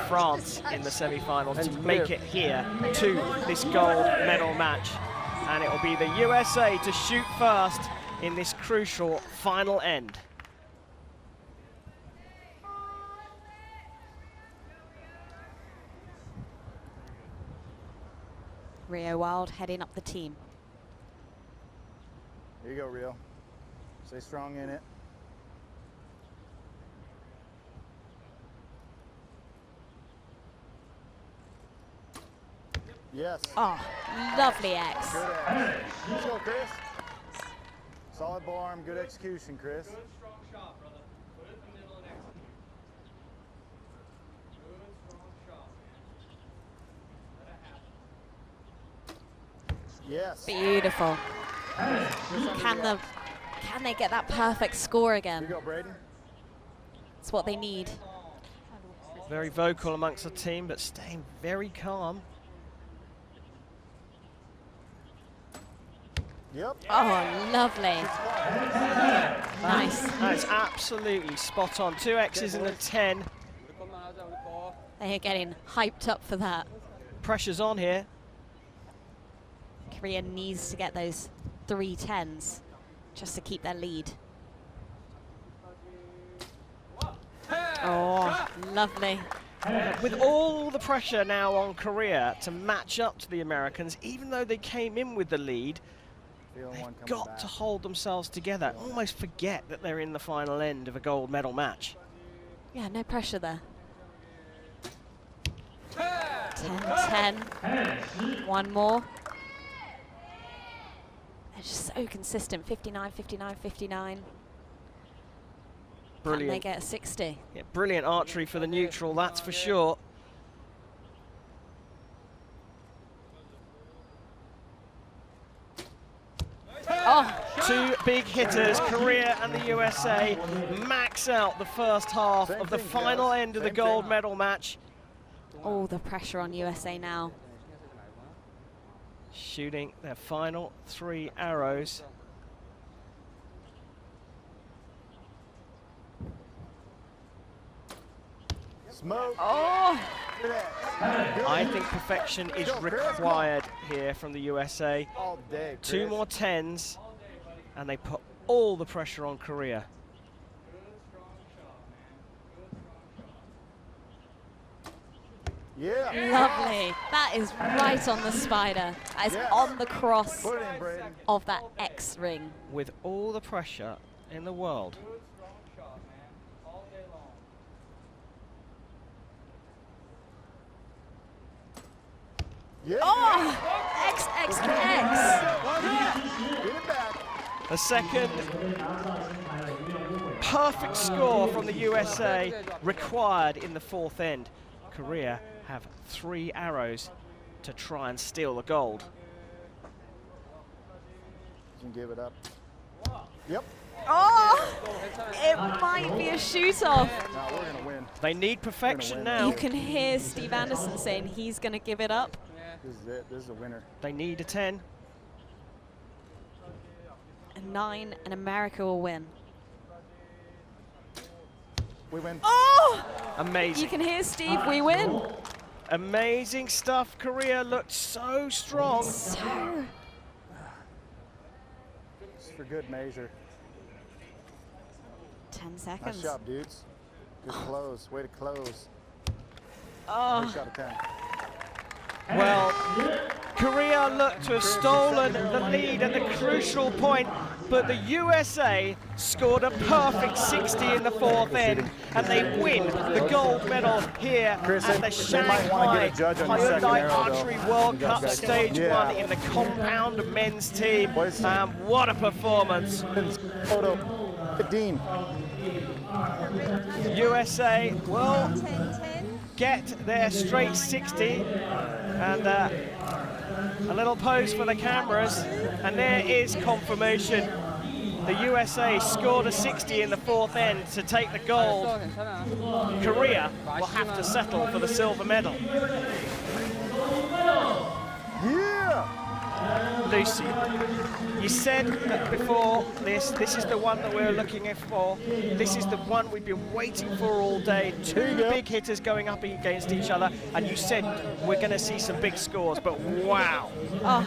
France in the semi-finals to make it here to this gold medal match. And it will be the USA to shoot first in this crucial final end. Rio Wild heading up the team. Here you go, Rio. Stay strong in it. Yes. Oh, lovely X. Good X. Let's go, Chris. Solid ball arm, good execution, Chris. Good, strong shot, brother. Put it in the middle and execute. Good, strong shot. Let it happen. Yes. Beautiful. Can they get that perfect score again? Here you go, Braden. It's what they need. Very vocal amongst the team, but staying very calm. Yep. Oh, lovely. Nice. That is absolutely spot on. 2 X's in the 10. They are getting hyped up for that. Pressure's on here. Korea needs to get those 3 10s just to keep their lead. Oh, lovely. With all the pressure now on Korea to match up to the Americans, even though they came in with the lead, they've got to hold themselves together, almost forget that they're in the final end of a gold medal match. Yeah, no pressure there. 10-10. One more. They're just so consistent. 59, 59, 59. Brilliant. Can they get a 60? Yeah, brilliant archery for the neutral, that's for sure. Oh. 2 big hitters, Korea and the USA, max out the first half of the final end of the gold medal match. All the pressure on USA now. Shooting their final 3 arrows. Smoke. Oh! I think perfection is required here from the USA. All day, Chris. 2 more 10s, and they put all the pressure on Korea. Yeah. Lovely. That is right on the spider. That is Yes. on the cross Put it in, Brady. of that X ring. With all the pressure in the world. Yeah. Oh! X, X, X. Get it back. The second perfect score from the USA required in the fourth end. Korea have 3 arrows to try and steal the gold. You can give it up. Yep. Oh! It might be a shoot-off. Now we're going to win. They need perfection win. now. You can hear Steve Anderson saying he's going to give it up. This is it. This is a winner. They need a 10. A 9 and America will win. We win. Oh! Amazing. You can hear Steve, we win. Amazing stuff. Korea looked so strong. So. It's for good measure. 10 seconds. Nice job, dudes. Good close. Way to close. Oh. Great shot of 10. Well, Korea looked to have stolen the lead at the crucial point, but the USA scored a perfect 60 in the fourth end, and they win the gold medal here Chris, at the they might Shanghai wanna get a judge on the second Hyundai arrow, Archery though. World You got Cup that. Stage Yeah. 1 in the compound men's team. What What a performance. Photo. Dean. USA will 10-10. get their straight 60, and a little pose for the cameras, and there is confirmation. The USA scored a 60 in the fourth end to take the gold. Korea will have to settle for the silver medal. Yeah! Lucy, you said that before this is the one that we're looking for. This is the one we've been waiting for all day. 2 big hitters going up against each other, and you said we're going to see some big scores, but wow. Oh,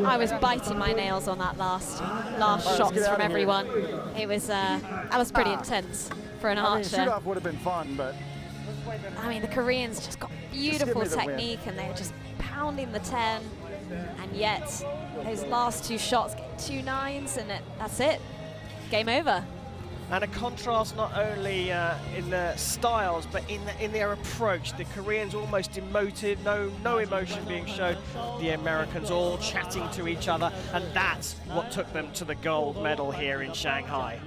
I was biting my nails on that last shots from everyone. It was that was pretty intense for an archer. Shoot-off would have been fun, but I mean, the Koreans just got beautiful me the win. technique, and they were just pounding the 10, and yet those last 2 shots get 2 9s, and that's it. Game over. And a contrast not only in the styles, but in their approach. The Koreans almost demoted, no emotion being shown. The Americans all chatting to each other, and that's what took them to the gold medal here in Shanghai.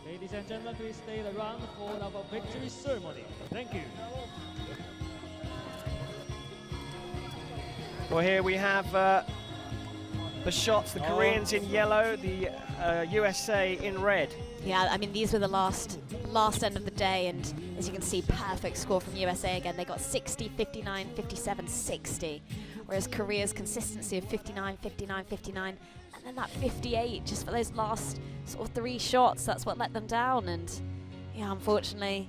Ladies and gentlemen, please stay around for our victory ceremony. Thank you. Well, here we have the shots, the Koreans in yellow, the USA in red. Yeah, I mean, these were the last end of the day, and as you can see, perfect score from USA again. They got 60, 59, 57, 60, whereas Korea's consistency of 59, 59, 59, and then that 58 just for those last sort of 3 shots, that's what let them down. And yeah, unfortunately,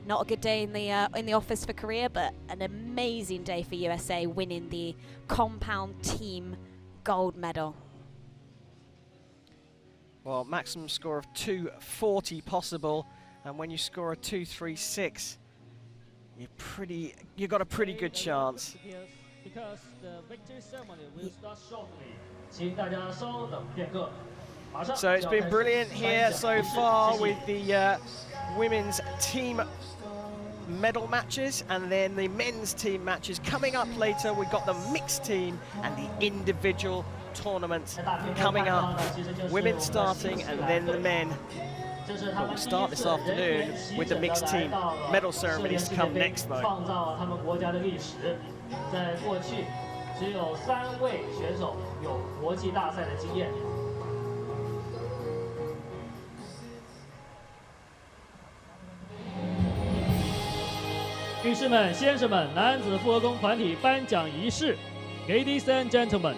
not a good day in the office for Korea, but an amazing day for USA, winning the compound team gold medal. Well, maximum score of 240 possible, and when you score a 236, you got a pretty good chance. Because the victory ceremony will start shortly. 请大家稍等片刻。 So it's been brilliant here so far with the women's team medal matches, and then the men's team matches coming up later. We've got the mixed team and the individual tournaments coming up. Women starting, and then the men. We'll start this afternoon with the mixed team. Medal ceremonies to come next though. 创造了他们国家的历史。在过去，只有3位选手有国际大赛的经验。 女士们、先生们，男子复合弓团体颁奖仪式 ，Ladies and gentlemen,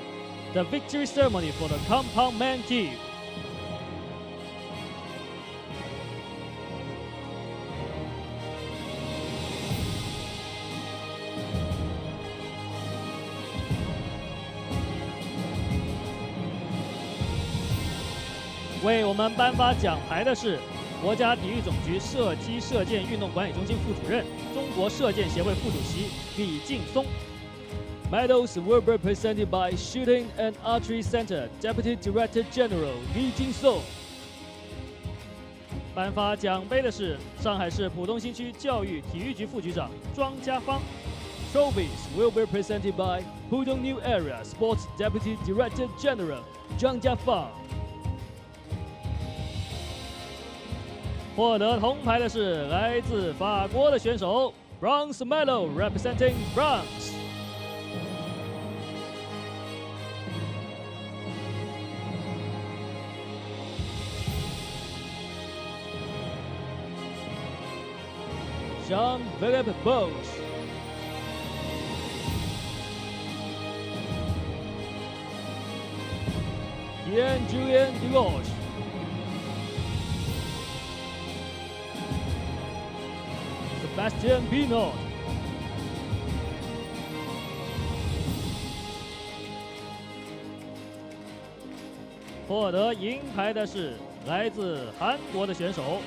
the victory ceremony for the compound men team. 为我们颁发奖牌的是国家体育总局射击射箭运动管理中心副主任、中国射箭协会副主席李劲松。Medals will be presented by Shooting and Archery Center Deputy Director General Li Jinsong。颁发奖杯的是上海市浦东新区教育体育局副局长庄家芳。Trophies will be presented by Pudong New Area Sports Deputy Director General 张家芳。获得铜牌的是来自法国的选手 ，Bronze Medal representing France。Jean-Philippe Bosch。Julien Deloche。Sebastian Pinot。获得银牌的是来自韩国的选手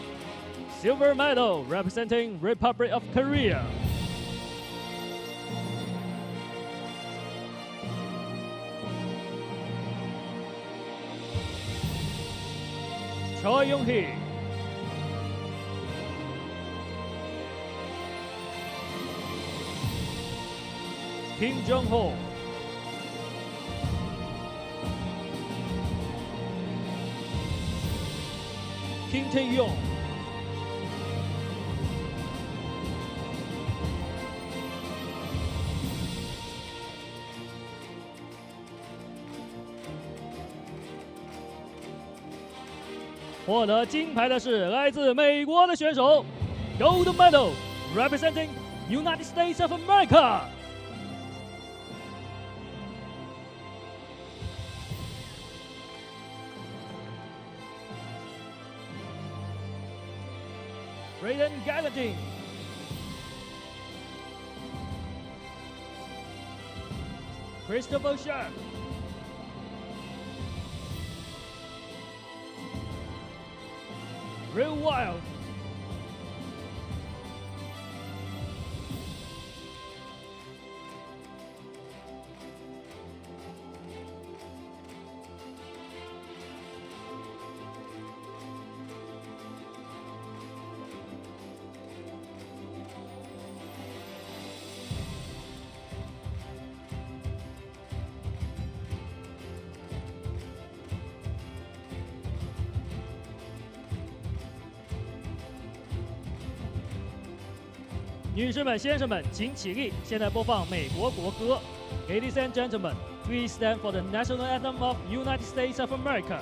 ，Silver Medal representing Republic of Korea。Choi Yong-hee。Kim Jong-ho。Kim Tae-yong。获得金牌的是来自美国的选手 ，Gold Medal representing United States of America。Braden Gallatin。Christopher Sharp。Real Wild。女士们、先生们，请起立！现在播放美国国歌。Ladies and gentlemen, please stand for the national anthem of United States of America.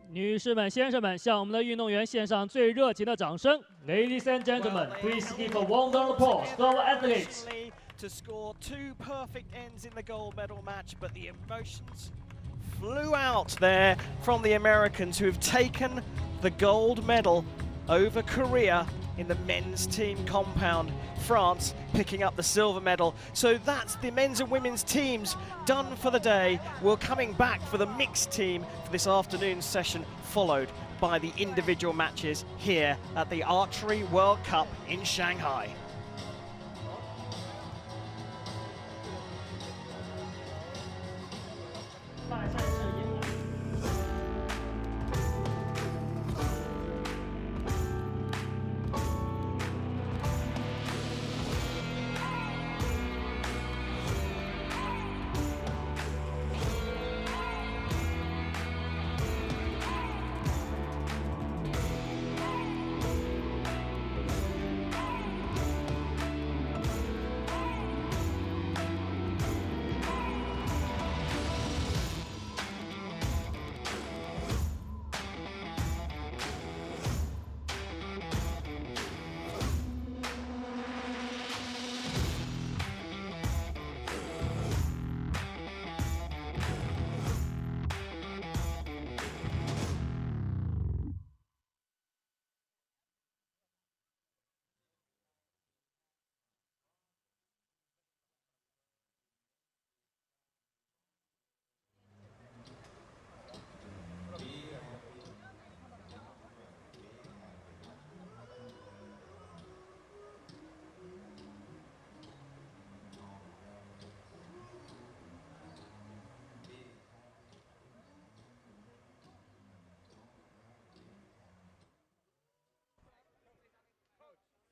女士们、先生们，向我们的运动员献上最热情的掌声。Ladies and gentlemen, please give a warm round of applause to our athletes. To score 2 perfect ends in the gold medal match, but the emotions flew out there from the Americans, who have taken the gold medal over Korea in the men's team compound. France picking up the silver medal. So that's the men's and women's teams done for the day. We're coming back for the mixed team for this afternoon's session, followed by the individual matches here at the Archery World Cup in Shanghai.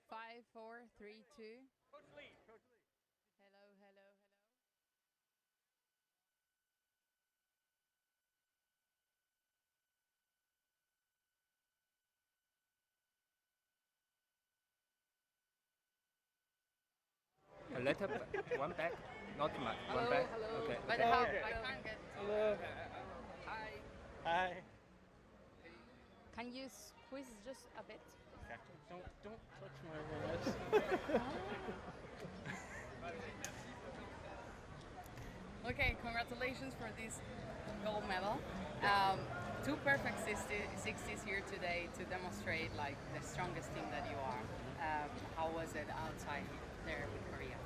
Five, four, three, two. Coach Lee. Hello, hello, hello. A little bit, one back, not too much. Hello, one back. hello. Okay. But okay. how? I can't get. Hello. Hi. Hi. Can you squeeze just a bit? Okay. Don't touch my legs. Okay, congratulations for this gold medal. Two perfect 60s here today to demonstrate like the strongest team that you are. How was it outside there with Korea?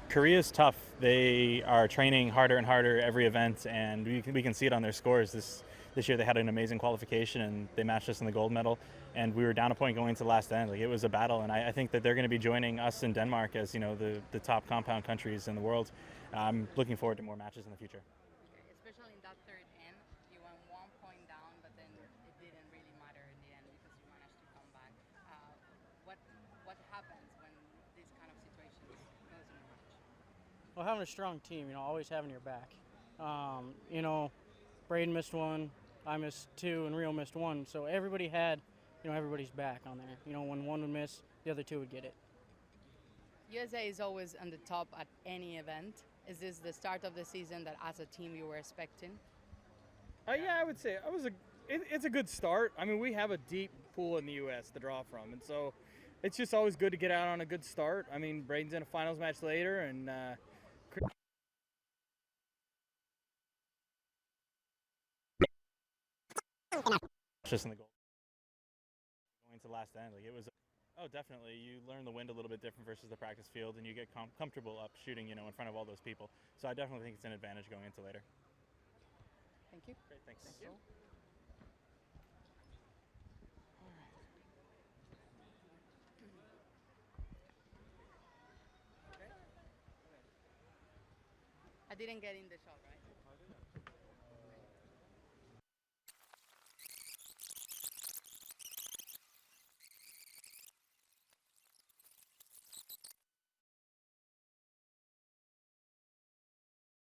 Korea's tough. They are training harder and harder every event, and we can see it on their scores. This year they had an amazing qualification, and they matched us in the gold medal, and we were down a point going into the last end. Like, it was a battle, and I think that they're going to be joining us in Denmark as, you know, the top compound countries in the world. I'm looking forward to more matches in the future. Okay, especially in that third end, you went 1 point down, but then it didn't really matter in the end because you managed to come back. What happens when these kind of situations goes in a match? Well, having a strong team, you know, always having your back. You know, Braden missed one, I missed two, and Rio missed one. So everybody had, you know, everybody's back on there. You know, when one would miss, the other two would get it. USA is always on the top at any event. Is this the start of the season that as a team you were expecting? Yeah, I would say it's a good start. I mean, we have a deep pool in the U.S. to draw from, and so it's just always good to get out on a good start. I mean, Braden's in a finals match later, and Just in the goal going to the last end. Like, it was. Oh, definitely. You learn the wind a little bit different versus the practice field, and you get comfortable up shooting, you know, in front of all those people. So I definitely think it's an advantage going into later. Thank you. Great, thanks. Thank you. I didn't get in the shot, right?